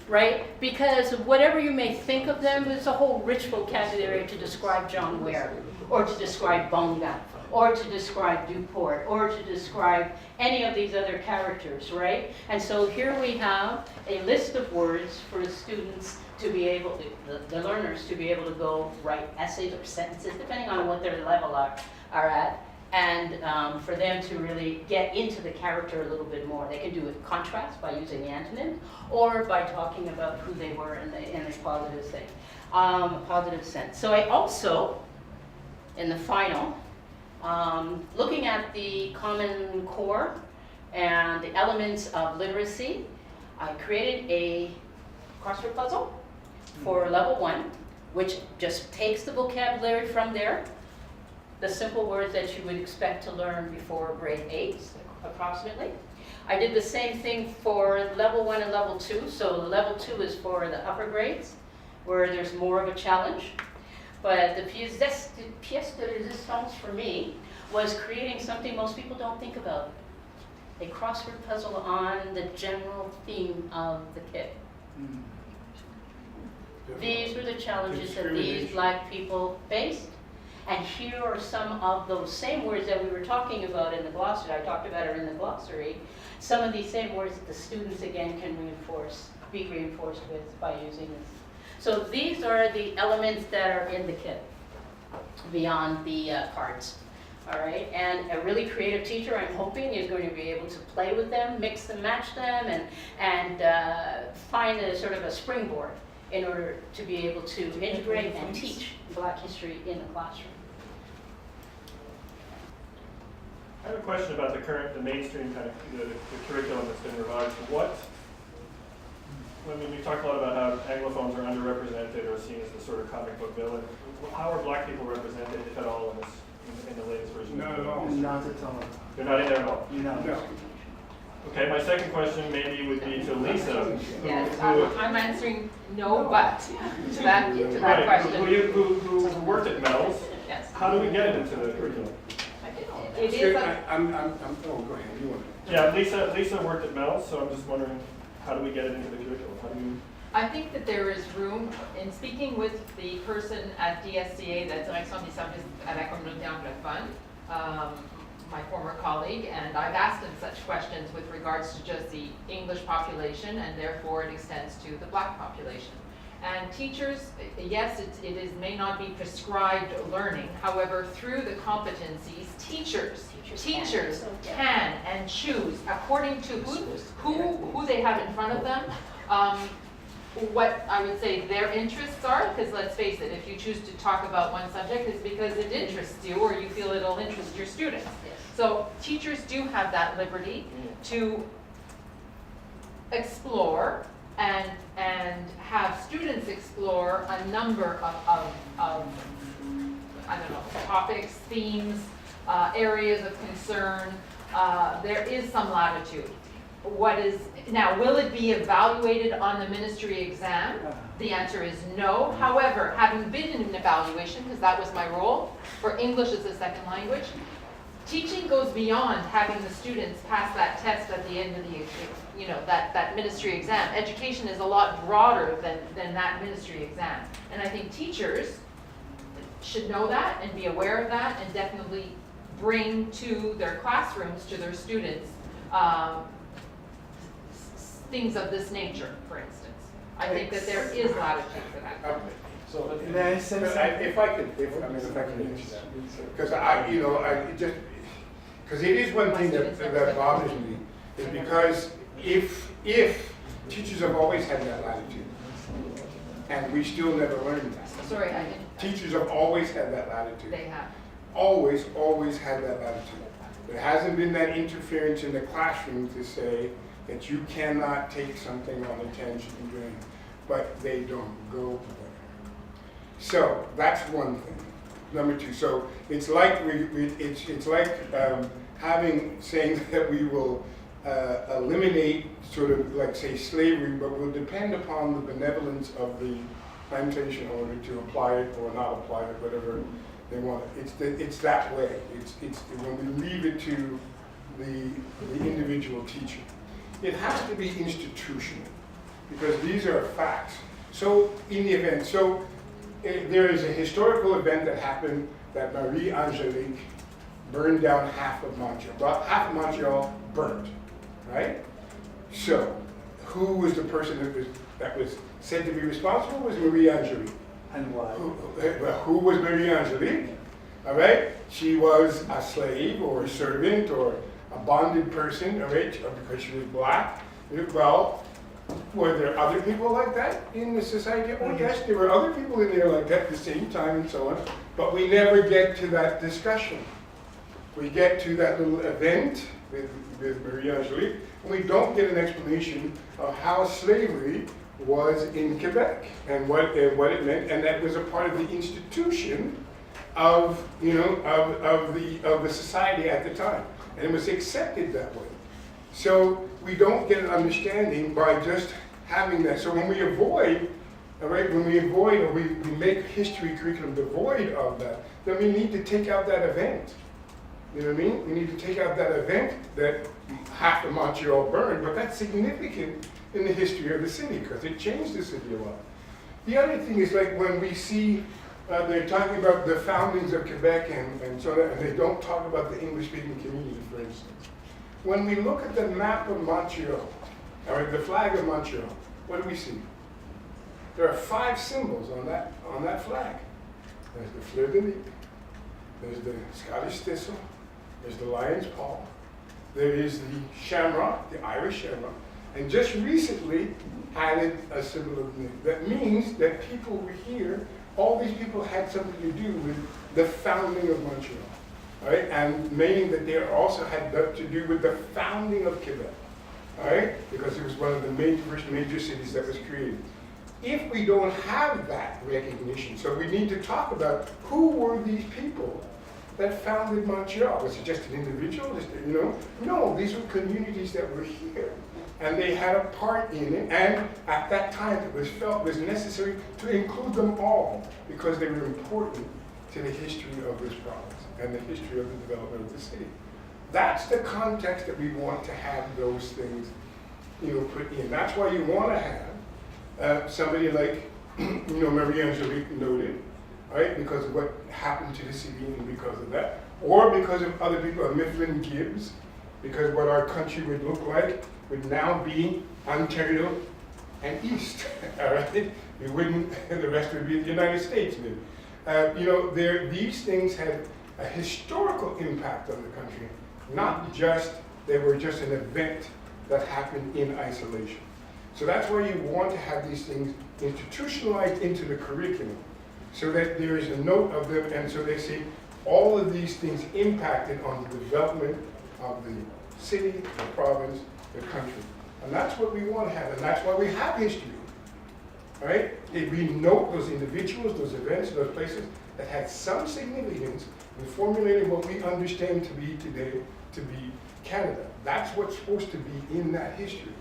Right? Because whatever you may think of them, there's a whole rich vocabulary to describe John Ware, or to describe Bonga, or to describe Duport, or to describe any of these other characters, right? And so here we have a list of words for the students to be able to, the learners to be able to go write essays or sentences, depending on what their level are at, and for them to really get into the character a little bit more. They can do it contrast by using the antonym, or by talking about who they were in a positive sense. So I also, in the final, looking at the Common Core and the elements of literacy, I created a crossword puzzle for level 1, which just takes the vocabulary from there, the simple words that you would expect to learn before grade 8, approximately. I did the same thing for level 1 and level 2. So level 2 is for the upper grades, where there's more of a challenge. But the pièce de résistance for me was creating something most people don't think about. A crossword puzzle on the general theme of the kit. These were the challenges that these Black people faced. And here are some of those same words that we were talking about in the glossary. I talked about it in the glossary. Some of these same words that the students again can be reinforced with by using this. So these are the elements that are in the kit beyond the cards. All right, and a really creative teacher, I'm hoping, is going to be able to play with them, mix and match them, and find a sort of a springboard in order to be able to integrate and teach Black history in the classroom. I have a question about the mainstream kind of the curriculum that's been revised. I mean, we talked a lot about how Anglophones are underrepresented or seen as the sort of comic book villain. How are Black people represented, if at all, in the latest version? Not at all. Not at all. They're not in there at all? No. Okay, my second question maybe would be to Lisa. Yes, I'm answering no, but to that Right, question. who worked at Mel's. Yes. How do we get it into the curriculum? It is Oh, go ahead, you want to. Yeah, Lisa worked at Mel's, so I'm just wondering, how do we get it into the curriculum? How do you? I think that there is room, in speaking with the person at DSCA, the Direction des Services à la Communauté anglophone, my former colleague, and I've asked him such questions with regards to just the English population, and therefore it extends to the Black population. And teachers, yes, may not be prescribed learning. However, through the competencies, teachers can and choose according to who they have in front of them, what I would say their interests are, because let's face it, if you choose to talk about one subject, it's because it interests you or you feel it'll interest your students. So teachers do have that liberty to explore and have students explore a number of I don't know, topics, themes, areas of concern. There is some latitude. Now, will it be evaluated on the ministry exam? The answer is no. However, having been in an evaluation, because that was my role, for English as a second language, teaching goes beyond having the students pass that test at the end of the, that ministry exam. Education is a lot broader than that ministry exam. And I think teachers should know that and be aware of that and definitely bring to their classrooms, to their students, things of this nature, for instance. I think that there is latitude for that. Okay. So, May I say something? If I could answer that, because because it is one thing that bothers me, is because if teachers have always had that latitude, and we still never learned that. Sorry, I didn't. Teachers have always had that latitude. They have. Always had that latitude. There hasn't been that interference in the classroom to say that you cannot take something on a tangent and journey, but they don't go there. So that's one thing. Number two, so it's like it's like saying that we will eliminate sort of like say slavery, but will depend upon the benevolence of the plantation owner to apply it or not apply it, whatever they want. It's that way. It's when we leave it to the individual teacher. It has to be institutional because these are facts. So in the event, there is a historical event that happened that Marie-Angelique burned down half of Montreal. Well, half of Montreal burnt, right? So who was the person that was said to be responsible? Was Marie-Angelique. And why? Who was Marie-Angelique? All right, she was a slave or a servant or a bonded person, all right, because she was black. Well, were there other people like that in the society? Oh yes, there were other people in there like that at the same time and so on. But we never get to that discussion. We get to that little event with Marie-Angelique, and we don't get an explanation of how slavery was in Quebec and what it meant, and that was a part of the institution of the society at the time, and it was accepted that way. So we don't get an understanding by just having that. So when we avoid, all right, or we make history curriculum devoid of that, then we need to take out that event. You know what I mean? We need to take out that event that half of Montreal burned, but that's significant in the history of the city because it changed the city a lot. The other thing is like when we see they're talking about the foundings of Quebec and so on, and they don't talk about the English-speaking community, for instance. When we look at the map of Montreal, or the flag of Montreal, what do we see? There are 5 symbols on that flag. There's the fleur-de-lis, there's the Scottish thistle, there's the lion's paw, there is the shamrock, the Irish shamrock, and just recently added a symbol of the that means that people were here, all these people had something to do with the founding of Montreal. All right, and meaning that they also had to do with the founding of Quebec, all right, because it was one of the first major cities that was created. If we don't have that recognition, so we need to talk about who were these people that founded Montreal. Was it just an individual? No, these were communities that were here, and they had a part in it. And at that time, it was felt was necessary to include them all because they were important to the history of this province and the history of the development of the city. That's the context that we want to have those things, put in. That's why you want to have somebody like, Marie-Angelique noted, right? Because of what happened to the city and because of that, or because of other people, Mifflin Gibbs, because what our country would look like would now be Ontario and east, all right? It wouldn't, the rest would be the United States, maybe. You know, these things had a historical impact on the country, not just, they were just an event that happened in isolation. So that's why you want to have these things institutionalized into the curriculum, so that there is a note of them, and so they see all of these things impacted on the development of the city, the province, the country. And that's what we want to have, and that's why we have history. All right? We note those individuals, those events, those places that had some significance in formulating what we understand to be today to be Canada. That's what's supposed to be in that history.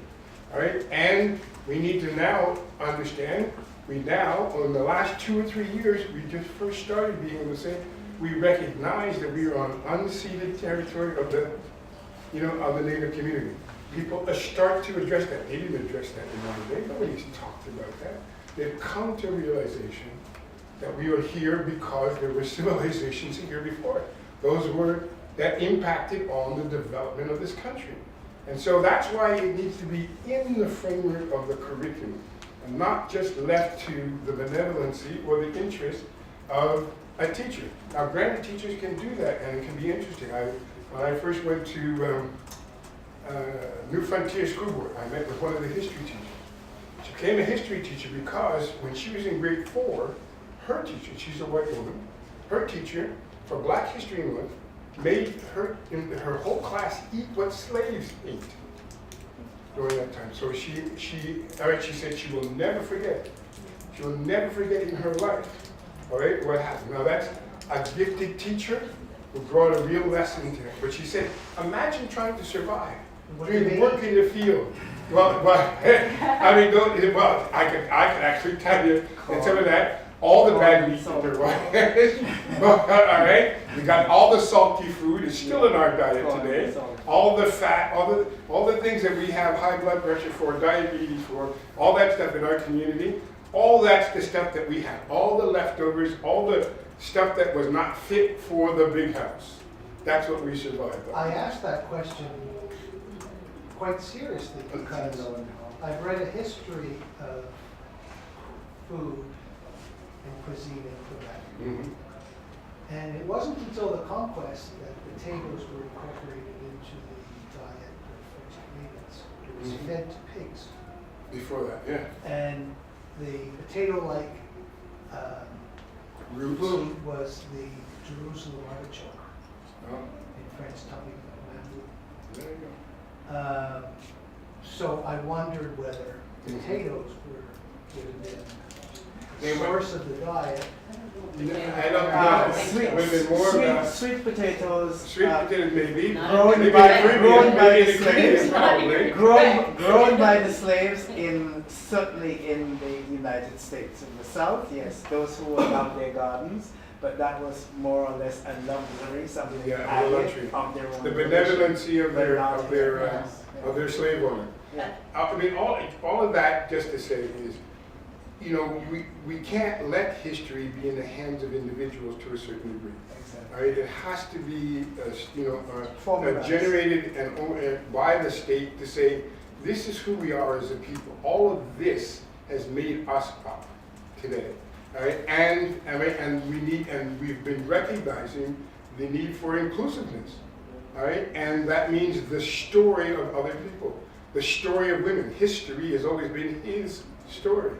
All right? And we need to now understand, in the last 2 or 3 years, we just first started being able to say, we recognize that we are on unceded territory of the, of the Native community. People start to address that. They didn't address that in one day. Nobody's talked about that. They've come to a realization that we are here because there were civilizations here before it. That impacted on the development of this country. And so that's why it needs to be in the framework of the curriculum and not just left to the benevolency or the interest of a teacher. Now, granted, teachers can do that, and it can be interesting. When I first went to New Frontier School Board, I met with one of the history teachers. She became a history teacher because when she was in grade 4, her teacher, she's a white woman, her teacher for Black History Month made her whole class eat what slaves ate during that time. So she said she will never forget. She will never forget in her life, all right, what happened. Now that's a gifted teacher who brought a real lesson to her. But she said, imagine trying to survive, doing work in the field. Well, I mean, I could actually tell you in some of that, all the bad meat in their wives. All right, we got all the salty food. It's still in our diet today. All the fat, all the things that we have high blood pressure for, diabetes for, all that stuff in our community. All that's the stuff that we have. All the leftovers, all the stuff that was not fit for the big house. That's what we survived on. I asked that question quite seriously because I've read a history of food and cuisine in Quebec. Mm-hmm. And it wasn't until the conquest that potatoes were incorporated into the diet of First Canadians. It was fed to pigs. Before that, yeah. And the potato-like food was the Jerusalem artichoke. In French, there you go. So I wondered whether potatoes would have been the source of the diet. I don't know. Sweet potatoes. Sweet potatoes, maybe. Grown by the slaves certainly in the United States. In the South, yes, those who would have their gardens, but that was more or less a luxury, something added of their own. The benevolency of their slave owner. Yeah. I mean, all of that, just to say, is, we can't let history be in the hands of individuals to a certain degree. Exactly. Right? It has to be, generated and by the state to say, this is who we are as a people. All of this has made us up today. All right? And we've been recognizing the need for inclusiveness. All right? And that means the story of other people, the story of women. History has always been his story.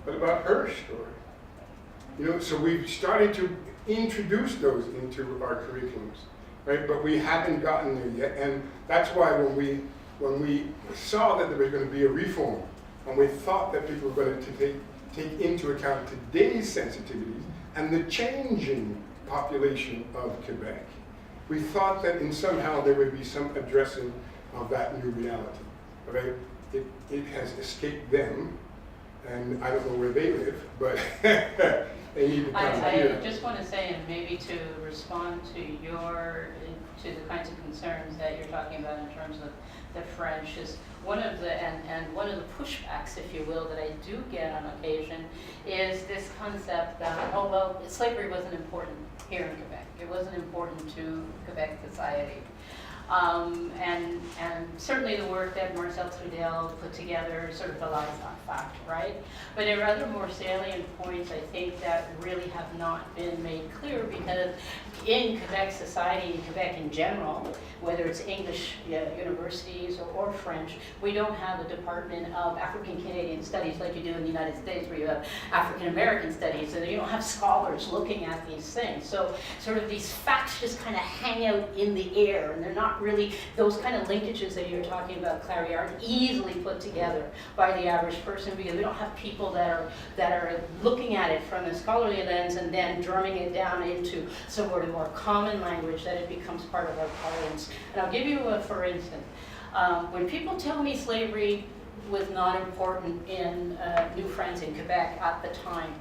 What about her story? So we've started to introduce those into our curriculums, right? But we haven't gotten there yet, and that's why when we saw that there was going to be a reform, and we thought that people were going to take into account today's sensitivities and the changing population of Quebec, we thought that somehow there would be some addressing of that new reality, right? It has escaped them. And I don't know where they live, but they need to come here. I just want to say, and maybe to respond to the kinds of concerns that you're talking about in terms of the French, is one of the pushbacks, if you will, that I do get on occasion is this concept that, slavery wasn't important here in Quebec. It wasn't important to Quebec society. And certainly the work that Marcel Trudel put together sort of belies that fact, right? But there are other more salient points, I think, that really have not been made clear, because in Quebec society, in Quebec in general, whether it's English universities or French, we don't have a department of African Canadian studies like you do in the United States, where you have African American studies, and you don't have scholars looking at these things. So sort of these facts just kind of hang out in the air, and they're not really, those kind of linkages that you're talking about, Clary, aren't easily put together by the average person, because we don't have people that are looking at it from a scholarly lens and then drumming it down into sort of more common language that it becomes part of our parlance. And I'll give you a for instance. When people tell me slavery was not important in New France in Quebec at the time,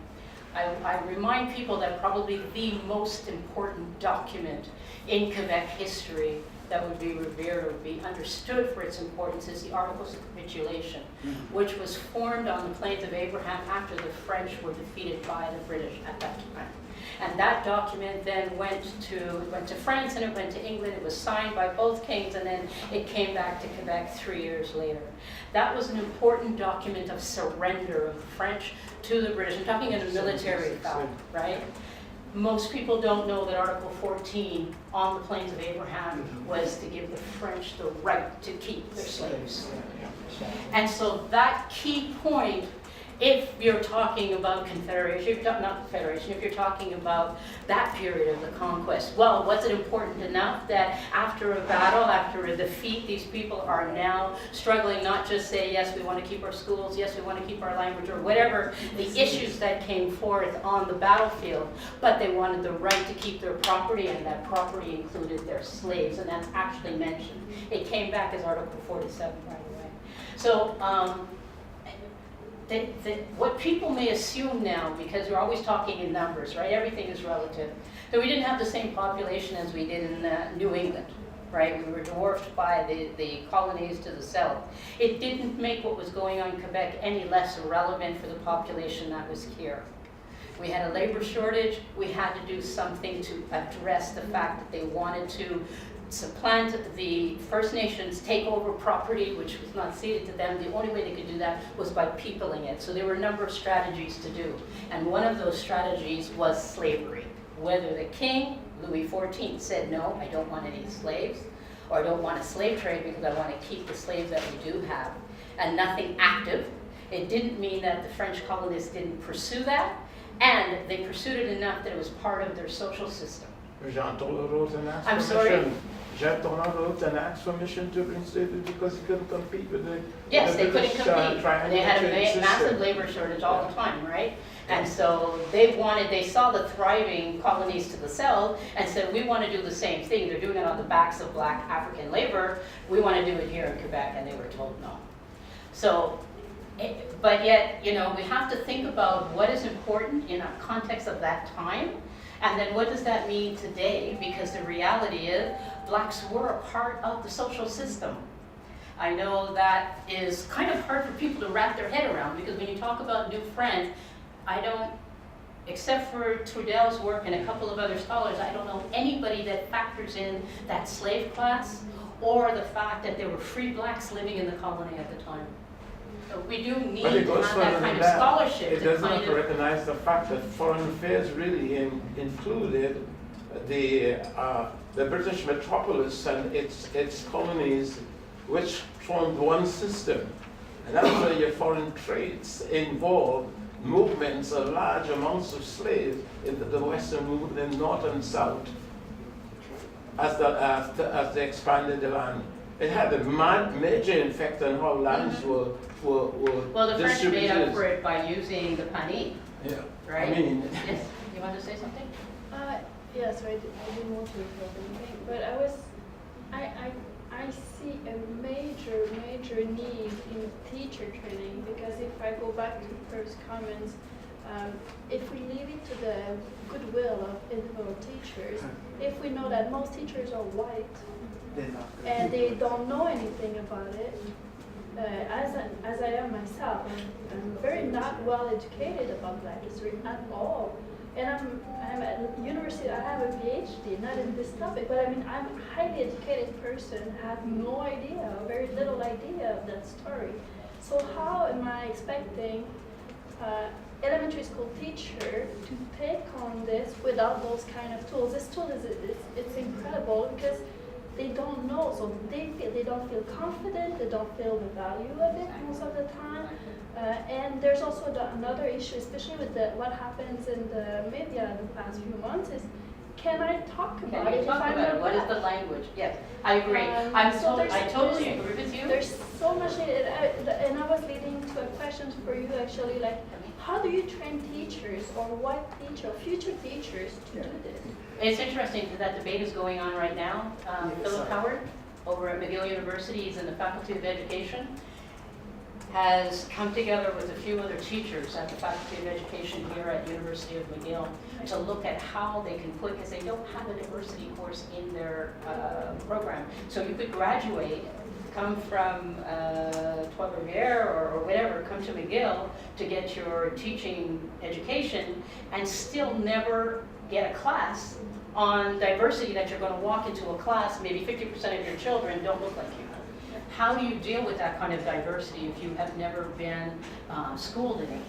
I remind people that probably the most important document in Quebec history that would be revered or be understood for its importance is the Articles of Capitulation, which was formed on the Plains of Abraham after the French were defeated by the British at that time. And that document then went to France, and it went to England. It was signed by both kings, and then it came back to Quebec 3 years later. That was an important document of surrender of the French to the British. I'm talking in a military fact, right? Most people don't know that Article 14 on the Plains of Abraham was to give the French the right to keep their slaves. And so that key point, if you're talking about Confederation, not Confederation, if you're talking about that period of the conquest, well, was it important enough that after a battle, after a defeat, these people are now struggling, not just say, yes, we want to keep our schools, yes, we want to keep our language, or whatever the issues that came forth on the battlefield, but they wanted the right to keep their property, and that property included their slaves, and that's actually mentioned. It came back as Article 47, by the way. So, what people may assume now, because we're always talking in numbers, right? Everything is relative. So we didn't have the same population as we did in New England, right? We were dwarfed by the colonies to the south. It didn't make what was going on in Quebec any less relevant for the population that was here. We had a labor shortage. We had to do something to address the fact that they wanted to supplant the First Nations, take over property which was not ceded to them. The only way they could do that was by peopling it. So there were a number of strategies to do. And one of those strategies was slavery. Whether the king, Louis XIV, said, no, I don't want any slaves, or I don't want a slave trade because I want to keep the slaves that we do have, and nothing active. It didn't mean that the French colonists didn't pursue that, and they pursued it enough that it was part of their social system. Jean Tourneau wrote an ask I'm for sorry? mission. Jean Tourneau wrote an ask for mission to bring slavery because he couldn't compete with the Yes, they couldn't British, compete. They had a triangulated massive system. labor shortage all the time, right? And so they saw the thriving colonies to the south and said, we want to do the same thing. They're doing it on the backs of black African labor. We want to do it here in Quebec, and they were told no. So, but yet, you know, we have to think about what is important in a context of that time. And then what does that mean today? Because the reality is, blacks were a part of the social system. I know that is kind of hard for people to wrap their head around, because when you talk about New France, I don't, except for Trudel's work and a couple of other scholars, I don't know anybody that factors in that slave class or the fact that there were free blacks living in the colony at the time. So we do need But it to goes have further that kind than of scholarship It to does kind not of recognize the fact that foreign affairs really included the British metropolis and its colonies, which formed one system. And that's where your foreign trades involved movements of large amounts of slaves into the Western moved in north and south as they expanded the land. It had a major effect on how lands were well, the French made up distributed. for it by using the pani, Yeah. right? I mean, Yes, you want to say something? Yeah, so I didn't want to interrupt anything, but I see a major need in teacher training, because if I go back to the first comments, if we leave it to the goodwill of individual teachers, if we know that most teachers are white and they don't know anything about it, as I am myself, I'm very not well educated about Black history at all. And I'm at university, I have a PhD, not in this topic, but I mean, I'm a highly educated person, I have no idea, very little idea of that story. So how am I expecting elementary school teacher to take on this without those kind of tools? This tool it's incredible because they don't know, so they don't feel confident, they don't feel the value of it most of the time. And there's also another issue, especially with what happens in the media in the past few months, is can I talk about it if I'm not What is the language? Yes, I agree. I totally agree with you. There's so much needed, and I was leading to a question for you actually, like, how do you train teachers or what teacher, future teachers to do this? It's interesting that debate is going on right now. Philip Howard over at McGill University, he's in the Faculty of Education, has come together with a few other teachers at the Faculty of Education here at University of McGill to look at how they can put, because they don't have a diversity course in their program. So you could graduate, come from Trois-Rivières or whatever, come to McGill to get your teaching education and still never get a class on diversity that you're going to walk into a class, maybe 50% of your children don't look like you. How do you deal with that kind of diversity if you have never been schooled in it,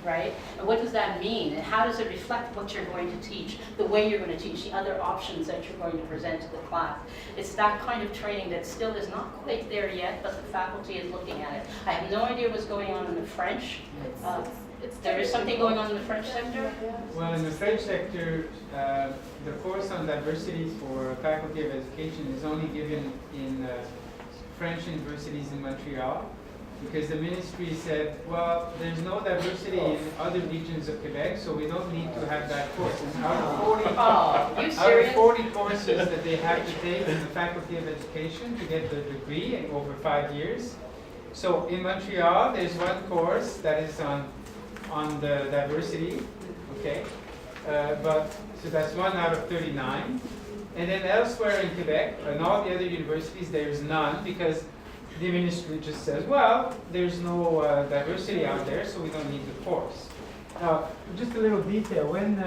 right? And what does that mean? And how does it reflect what you're going to teach, the way you're going to teach, the other options that you're going to present to the class? It's that kind of training that still is not quite there yet, but the faculty is looking at it. I have no idea what's going on in the French. There is something going on in the French sector? Well, in the French sector, the course on diversity for Faculty of Education is only given in French universities in Montreal, because the ministry said, well, there's no diversity in other regions of Quebec, so we don't need to have that course. And out of 40 courses that they have to take in the Faculty of Education to get the degree in over 5 years. So in Montreal, there's one course that is on the diversity, okay? So that's 1 out of 39. And then elsewhere in Quebec, and all the other universities, there's none, because the ministry just says, well, there's no diversity out there, so we don't need the course. Now, just a little detail. When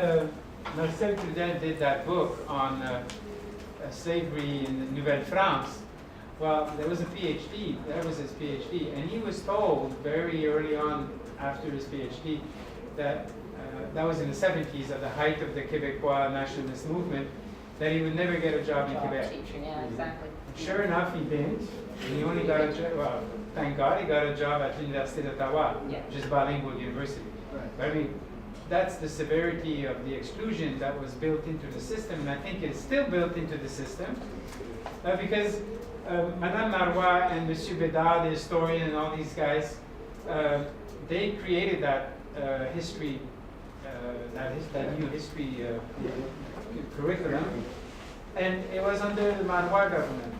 Marcel Trudel did that book on slavery in Nouvelle-France, well, there was a PhD, that was his PhD, and he was told very early on after his PhD that that was in the 70s, at the height of the Quebecois nationalist movement, that he would never get a job in Quebec. Teaching, yeah, exactly. Sure enough, he didn't. He only got a job, well, thank God, he got a job at L'Université d'Ottawa, which is bilingual university. Right. But I mean, that's the severity of the exclusion that was built into the system, and I think it's still built into the system, because Madame Marois and Monsieur Bédard, the historian, and all these guys, they created that history, that new history curriculum, and it was under the Marois government.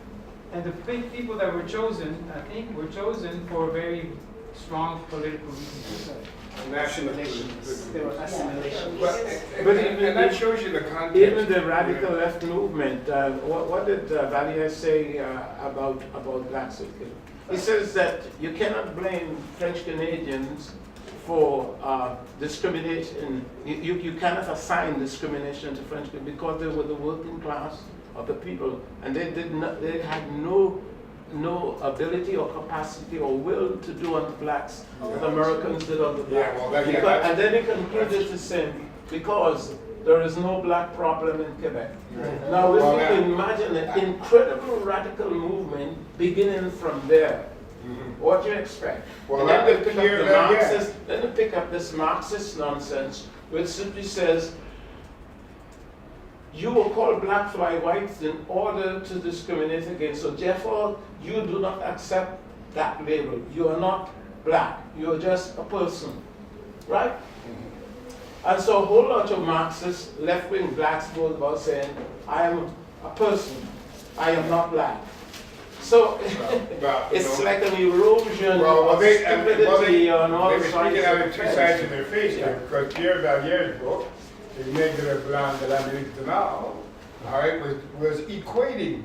And the people that were chosen, I think, were chosen for very strong political reasons. Nationalists. They were assimilations. And that shows you the context. Even the radical left movement, what did Valliere say about blacks? He says that you cannot blame French Canadians for discrimination. You cannot assign discrimination to French people because they were the working class of the people, and they had no ability or capacity or will to do unto blacks as Americans did unto blacks. And then he concluded to say, because there is no black problem in Quebec. Right. Now, if you can imagine an incredible radical movement beginning from there, what do you expect? Well, then they pick up this Marxist nonsense, which simply says, you were called black fly whites in order to discriminate against. So therefore, you do not accept that label. You are not black. You are just a person, right? And so a whole lot of Marxists, left-wing blacks go about saying, I am a person. I am not black. So it's like an erosion of stupidity on all sides. They were speaking out of two sides of their face here, because Pierre Valliere's book, The Negre Blanc de l'Amérique du Nord, all right, was equating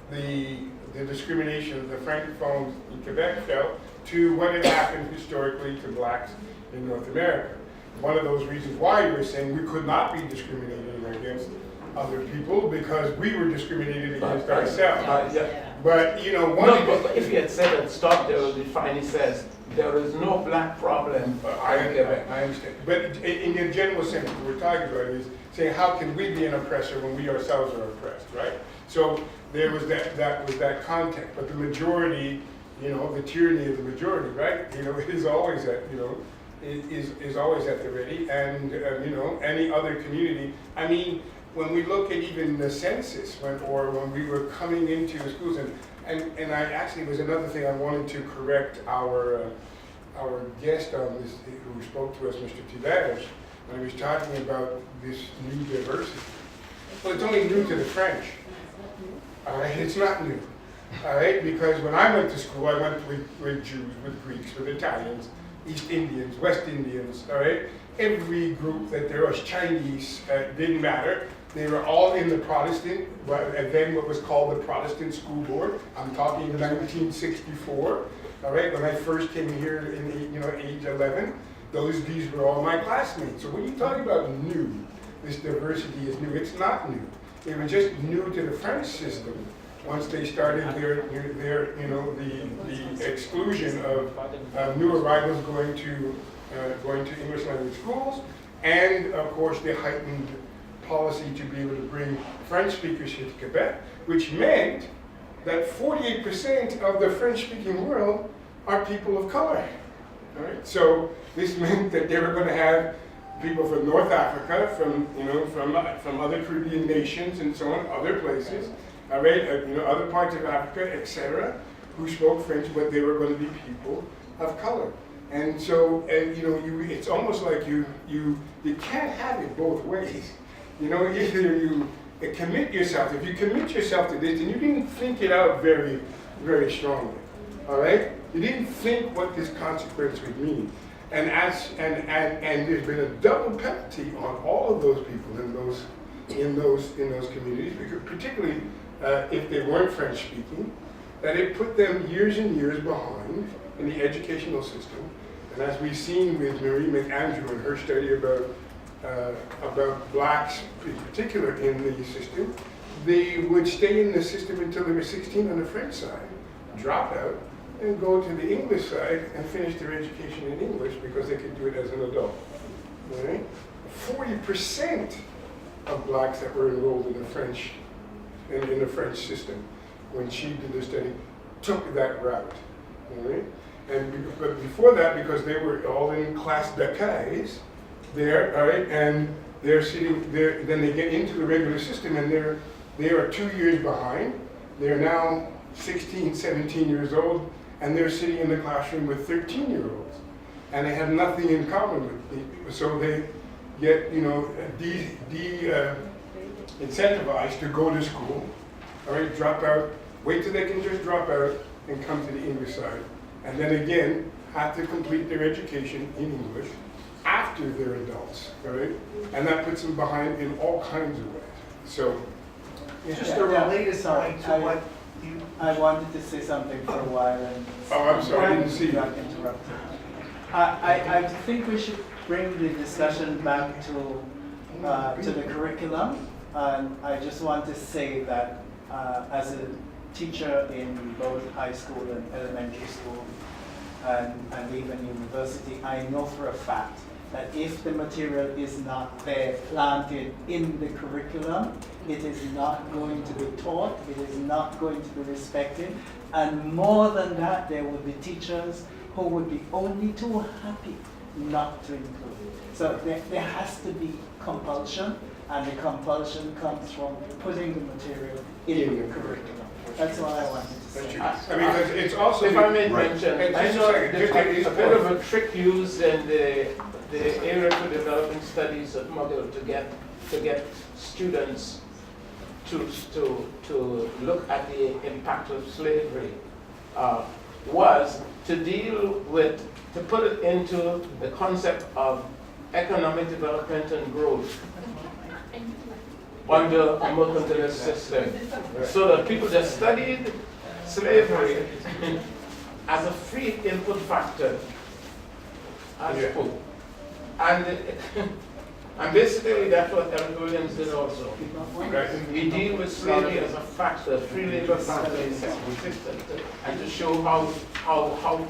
the discrimination the Francophones in Quebec felt to what had happened historically to blacks in North America. one of those reasons why we're saying we could not be discriminating against other people because we were discriminated against ourselves. Yeah. But, you know, one No, of the... but if he had said and stopped there, it finally says, there is no black problem. I understand. But in the general sense, what we're talking about is saying how can we be an oppressor when we ourselves are oppressed, right? So there was that context. But the majority, you know, the tyranny of the majority, right? You know, is always at, you know, is always at the ready. And, you know, any other community, I mean, when we look at even the census, when we were coming into the schools, and I actually was another thing I wanted to correct our guest on this, who spoke to us, Mr. Tibet, when he was talking about this new diversity. Well, it's only new to the French. All right, it's not new. All right, because when I went to school, I went with Jews, with Greeks, with Italians, East Indians, West Indians. All right, every group that there was, Chinese, didn't matter. They were all in the Protestant, and then what was called the Protestant School Board. I'm talking 1964. All right, when I first came here in, you know, age 11, these were all my classmates. So when you talk about new, this diversity is new. It's not new. It was just new to the French system once they started their you know, the exclusion of new arrivals going to English language schools, and of course the heightened policy to be able to bring French speakers here to Quebec, which meant that 48% of the French-speaking world are people of color. All right? So this meant that they were going to have people from North Africa, from, you know, from other Caribbean nations and so on, other places, all right, you know, other parts of Africa, etc., who spoke French, but they were going to be people of color. And so, and, you know, it's almost like you can't have it both ways. You know, either you commit yourself. If you commit yourself to this, and you didn't think it out very, very strongly, all right? You didn't think what this consequence would mean. And there's been a double penalty on all of those people in those communities, because particularly if they weren't French speaking, that it put them years and years behind in the educational system. And as we've seen with Marie McAndrew and her study about blacks in particular in the system, they would stay in the system until they were 16 on the French side, drop out, and go to the English side and finish their education in English because they could do it as an adult. Right? 40% of blacks that were enrolled in the French system when she did the study took that route. Right? But before that, because they were all in class d'accueil, there, all right, and they're sitting there, then they get into the regular system and they are 2 years behind. They're now 16, 17 years old, and they're sitting in the classroom with 13-year-olds. And they have nothing in common with, so they get, you know, incentivized to go to school, all right, drop out, wait till they can just drop out and come to the English side. And then again, have to complete their education in English after they're adults, all right? And that puts them behind in all kinds of ways. So, Just a related point to what I wanted to say something for a while. And oh, I'm sorry, I didn't see you. Got interrupted. I think we should bring the discussion back to the curriculum. And I just want to say that as a teacher in both high school and elementary school and even university, I know for a fact that if the material is not there planted in the curriculum, it is not going to be taught, it is not going to be respected, and more than that, there will be teachers who would be only too happy not to include it. So there has to be compulsion, and the compulsion comes from putting the material in the curriculum. That's what I wanted to say. I mean, because it's also... If I may mention, And I just a know second, there's just a bit of a trick used in the area for developing studies at Model to get students to look at the impact of slavery was to deal with, to put it into the concept of economic development and growth under a mercantilist system, so that people that studied slavery as a free input factor as poor. And basically that's what Eric Williams did also. Right. He deal with slavery as a factor, free labor factor in existence, and to show how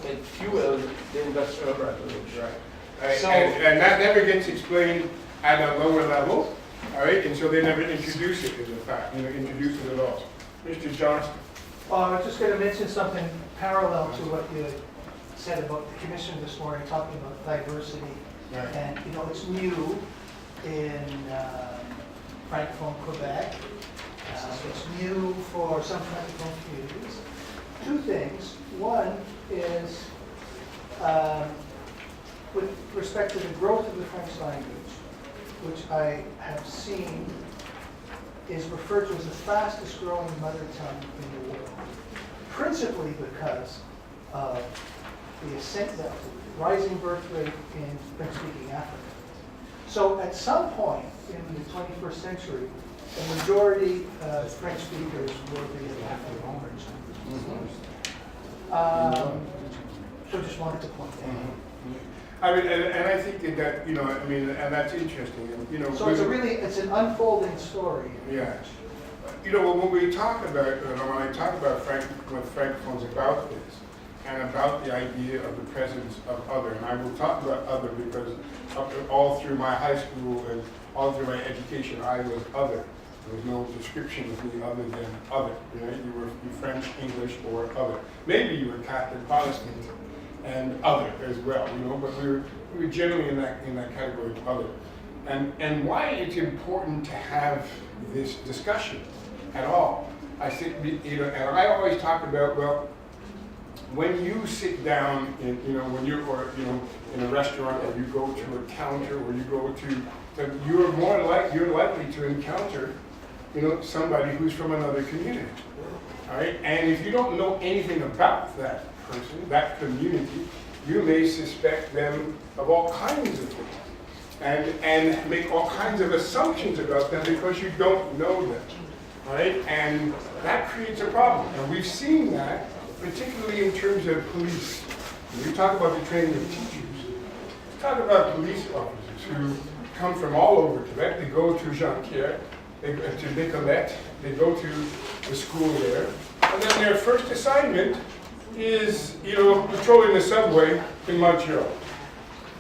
it fueled the Industrial Revolution. Right. So- and that never gets explained at a lower level, all right? And so they never introduce it as a fact, introduce it at all. Mr. Johnston. Well, I was just going to mention something parallel to what you said about the commission this morning, talking about diversity. Right. And, it's new in Francophone Quebec. It's new for some Francophone communities. Two things. One is with respect to the growth of the French language, which I have seen is referred to as the fastest growing mother tongue in the world, principally because of the rising birth rate in French-speaking Africa. So at some point in the 21st century, the majority of French speakers will be of African origin. So just wanted to point that out. I mean, and I think that, and that's interesting. And, So it's an unfolding story. Yeah. When we talk about, when I talk about with Francophones about this, and about the idea of the presence of other, and I will talk about other because all through my high school and all through my education, I was other. There was no description of me other than other. You were French, English, or other. Maybe you were Catholic, Protestant, and other as well. But we were generally in that category of other. And why it's important to have this discussion at all. I think, and I always talk about, well, when you sit down in, when you're, in a restaurant, or you go to a counter, or you go to you're likely to encounter, somebody who's from another community, all right? And if you don't know anything about that person, that community, you may suspect them of all kinds of things, and make all kinds of assumptions about them because you don't know them, right? And that creates a problem, and we've seen that, particularly in terms of police. When we talk about the training of teachers, we talk about police officers who come from all over Quebec. They go to Jonquière, to Nicolette, they go to the school there, and then their first assignment is, patrolling the subway in Montreal.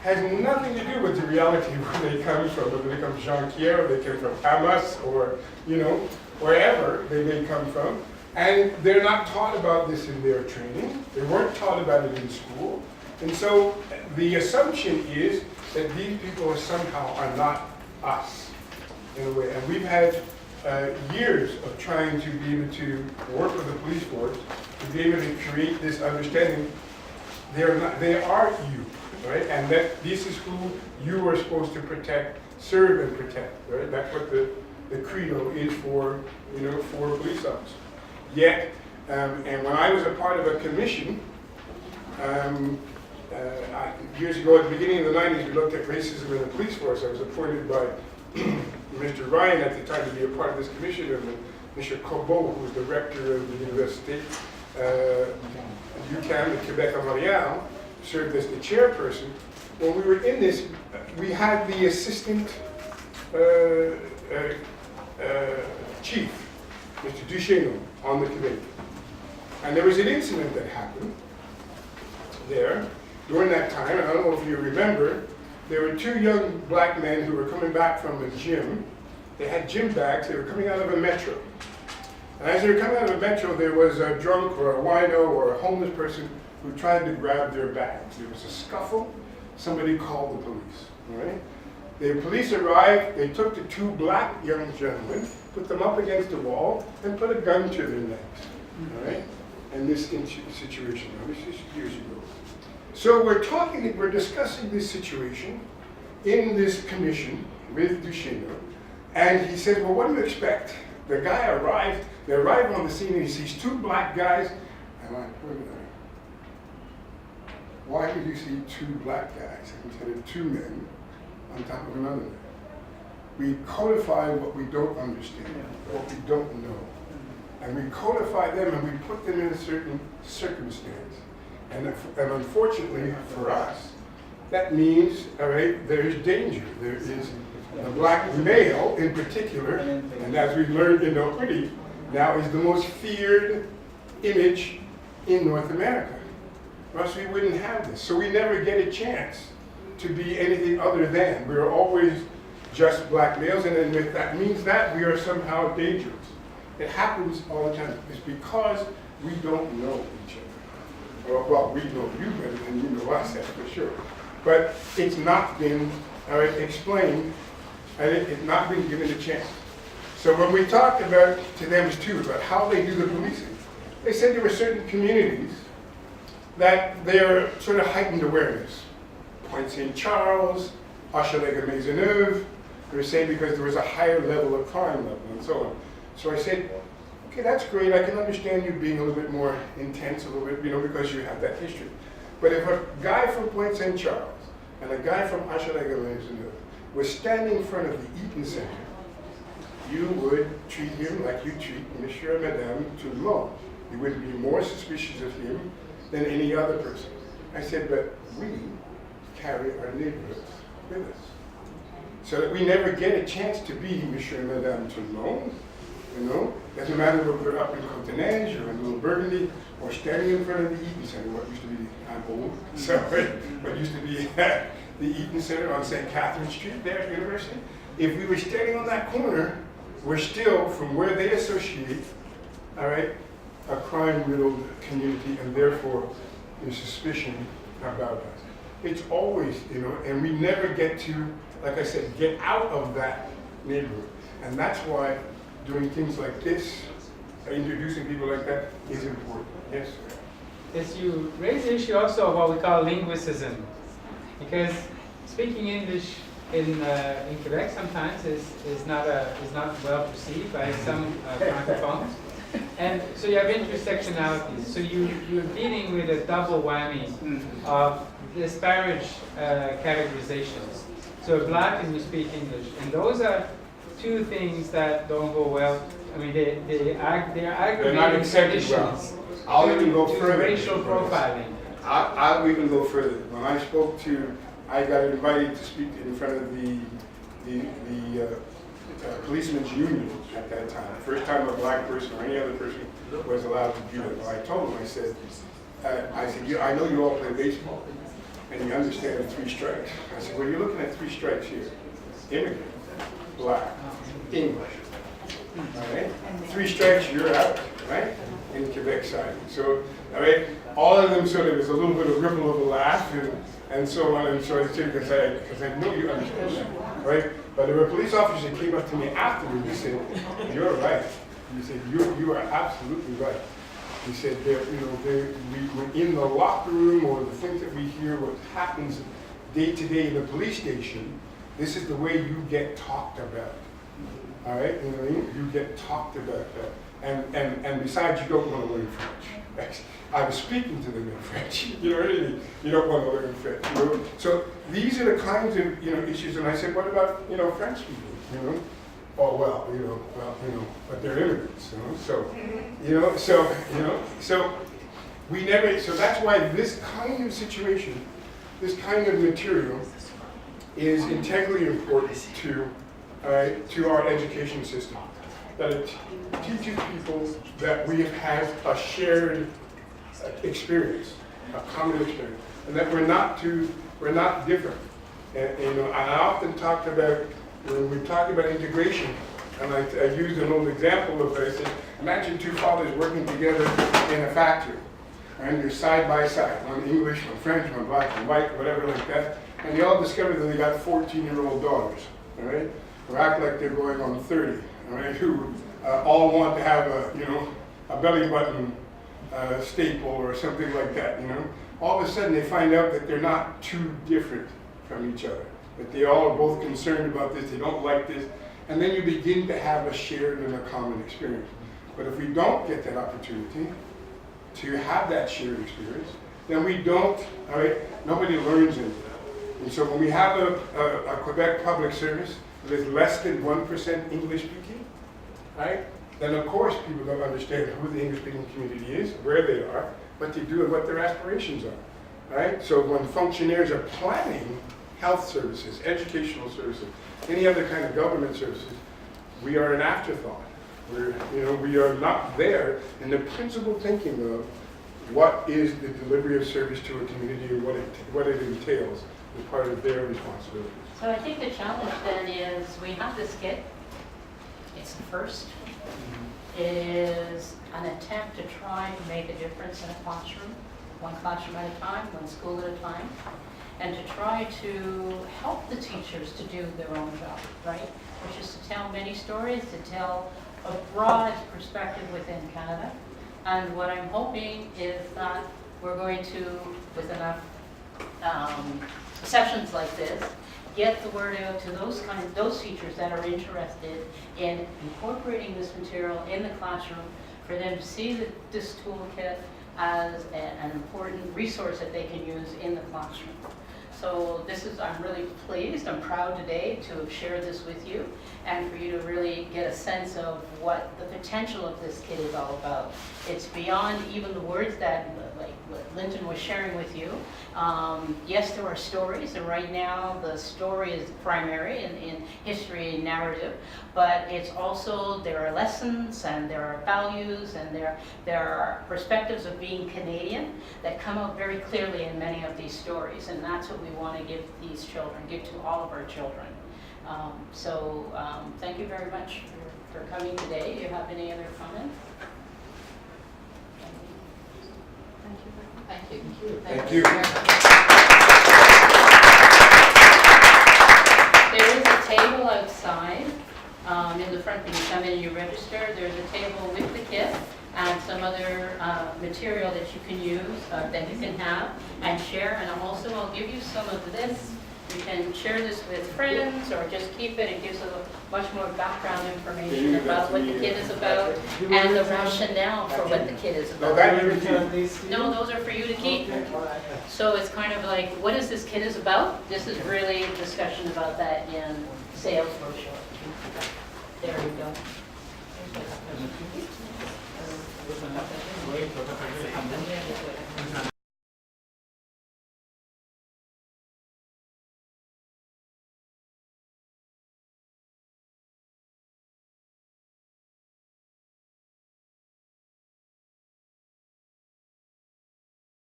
Has nothing to do with the reality of where they come from, whether they come from Jonquière, or they come from Hamas, or, wherever they may come from. And they're not taught about this in their training. They weren't taught about it in school. And so the assumption is that these people somehow are not us, in a way. And we've had years of trying to be able to work with the police force to be able to create this understanding. They are you, right? And that this is who you are supposed to protect, serve and protect, right? That's what the credo is for, for police officers. Yet, and when I was a part of a commission, years ago at the beginning of the 90s, we looked at racism in the police force. I was appointed by Mr. Ryan at the time to be a part of this commission, and Mr. Corbeau, who was the rector of the Université, UQAM, the Quebec of Montréal, served as the chairperson. When we were in this, we had the assistant chief, Mr. Duchesneau, on the committee. And there was an incident that happened there during that time, and I don't know if you remember, there were two young black men who were coming back from the gym. They had gym bags, they were coming out of a metro. And as they were coming out of a metro, there was a drunk or a wino or a homeless person who tried to grab their bags. There was a scuffle, somebody called the police, all right? The police arrived, they took the two black young gentlemen, put them up against the wall, and put a gun to their necks, all right? In this situation, this is years ago. So we're discussing this situation in this commission with Duchesneau, and he says, well, what do you expect? The guy arrived, they arrive on the scene, and he sees two black guys. I'm like, wait a minute. Why would you see two black guys instead of two men on top of another man? We codify what we don't understand, what we don't know. And we codify them and we put them in a certain circumstance. And unfortunately for us, that means, all right, there's danger. There is the black male in particular, and as we learned in Dorothy, now is the most feared image in North America. Or else we wouldn't have this. So we never get a chance to be anything other than. We are always just black males, and then if that means that we are somehow dangerous. It happens all the time. It's because we don't know each other. Well, we know you better than you know us, that's for sure. But it's not been explained, and it's not been given a chance. So when we talked about to them too about how they do the policing, they said there were certain communities that they're sort of heightened awareness. Point St. Charles, Hochelaga Maisonneuve, they were saying because there was a higher level of crime level and so on. So I said, okay, that's great. I can understand you being a little bit more intense, a little bit, because you have that history. But if a guy from Point St. Charles and a guy from Hochelaga Maisonneuve was standing in front of the Eaton Center, you would treat him like you treat Monsieur and Madame tout le monde. You wouldn't be more suspicious of him than any other person. I said, but we carry our neighborhoods with us. So that we never get a chance to be Monsieur and Madame tout le monde, Doesn't matter if we're up in Côte-Neige or in Little Burgundy or standing in front of the Eaton Center, what used to be, I'm old, so what used to be the Eaton Center on St. Catherine Street there at University. If we were standing on that corner, we're still, from where they associate, a crime-riddled community, and therefore there's suspicion about us. It's always, and we never get to, like I said, get out of that neighborhood. And that's why doing things like this, introducing people like that, is important. Yes, sir. Yes, you raise the issue also of what we call linguicism, because speaking English in Quebec sometimes is not well perceived by some francophones. And so you have intersectionalities. So you're dealing with a double whammy of disparage categorizations. So black and you speak English. And those are two things that don't go well. I mean, they're aggravating not accepted well. I'll even go further. Racial profiling. I'll even go further. When I got invited to speak in front of the policemen's union at that time. First time a black person or any other person was allowed to do that. Well, I told them, I said, I know you all play baseball and you understand the 3 strikes. I said, well, you're looking at 3 strikes here. Immigrant, black, English. All right? 3 strikes, you're out, right? In Quebec side. So, all of them sort of, there's a little bit of ripple of a laugh and so on and so on, because I know you understand that, right? But there were police officers that came up to me afterwards and said, you're right. He said, you are absolutely right. He said, we in the locker room or the things that we hear, what happens day to day in the police station, this is the way you get talked about. All right? You know what I mean? You get talked about that. And besides, you don't want to learn French. I was speaking to them in French. You don't want to learn French. So these are the kinds of issues. And I said, what about French people? Oh well, but they're immigrants. So we never. So that's why this kind of situation, this kind of material, is integrally important to our education system. That it teaches people that we have had a shared experience, a common experience, and that we're not different. And I often talked about when we talk about integration, and I used an old example of I said, imagine 2 fathers working together in a factory, and they're side by side, one English, one French, one black and white, whatever like that, and they all discover that they got 14-year-old daughters, all right, who act like they're going on 30. All right, who all want to have a belly button staple or something like that, All of a sudden they find out that they're not too different from each other, that they all are both concerned about this, they don't like this, and then you begin to have a shared and a common experience. But if we don't get that opportunity to have that shared experience, then we don't, all right, nobody learns anything. And so when we have a Quebec public service with less than 1% English speaking, right? Then of course people don't understand who the English speaking community is, where they are, what they do, and what their aspirations are. right? So when functionaries are planning health services, educational services, any other kind of government services, we are an afterthought. We are not there in the principal thinking of what is the delivery of service to a community and what it entails as part of their responsibilities. So I think the challenge then is we have this kit. It's the first. It is an attempt to try to make a difference in a classroom, one classroom at a time, one school at a time, and to try to help the teachers to do their own job, right? Which is to tell many stories, to tell a broad perspective within Canada. And what I'm hoping is that we're going to, with enough sessions like this, get the word out to those teachers that are interested in incorporating this material in the classroom, for them to see this toolkit as an important resource that they can use in the classroom. So I'm really pleased, I'm proud today to have shared this with you and for you to really get a sense of what the potential of this kit is all about. It's beyond even the words that like what Linton was sharing with you. Yes, there are stories, and right now the story is primary in history and narrative, but it's also, there are lessons and there are values and there are perspectives of being Canadian that come out very clearly in many of these stories, and that's what we want to give these children, give to all of our children. Thank you very much for coming today. Do you have any other comments? Thank you. Thank you. There is a table outside in the front when you come in and you register. There's a table with the kit and some other material that you can use, that you can have and share. And also I'll give you some of this. You can share this with friends or just keep it. It gives a much more background information about what the kit is about and the rationale for what the kit is about. No, those are for you to keep. So it's kind of like, what is this kit is about? This is really a discussion about that in sales brochure. There you go.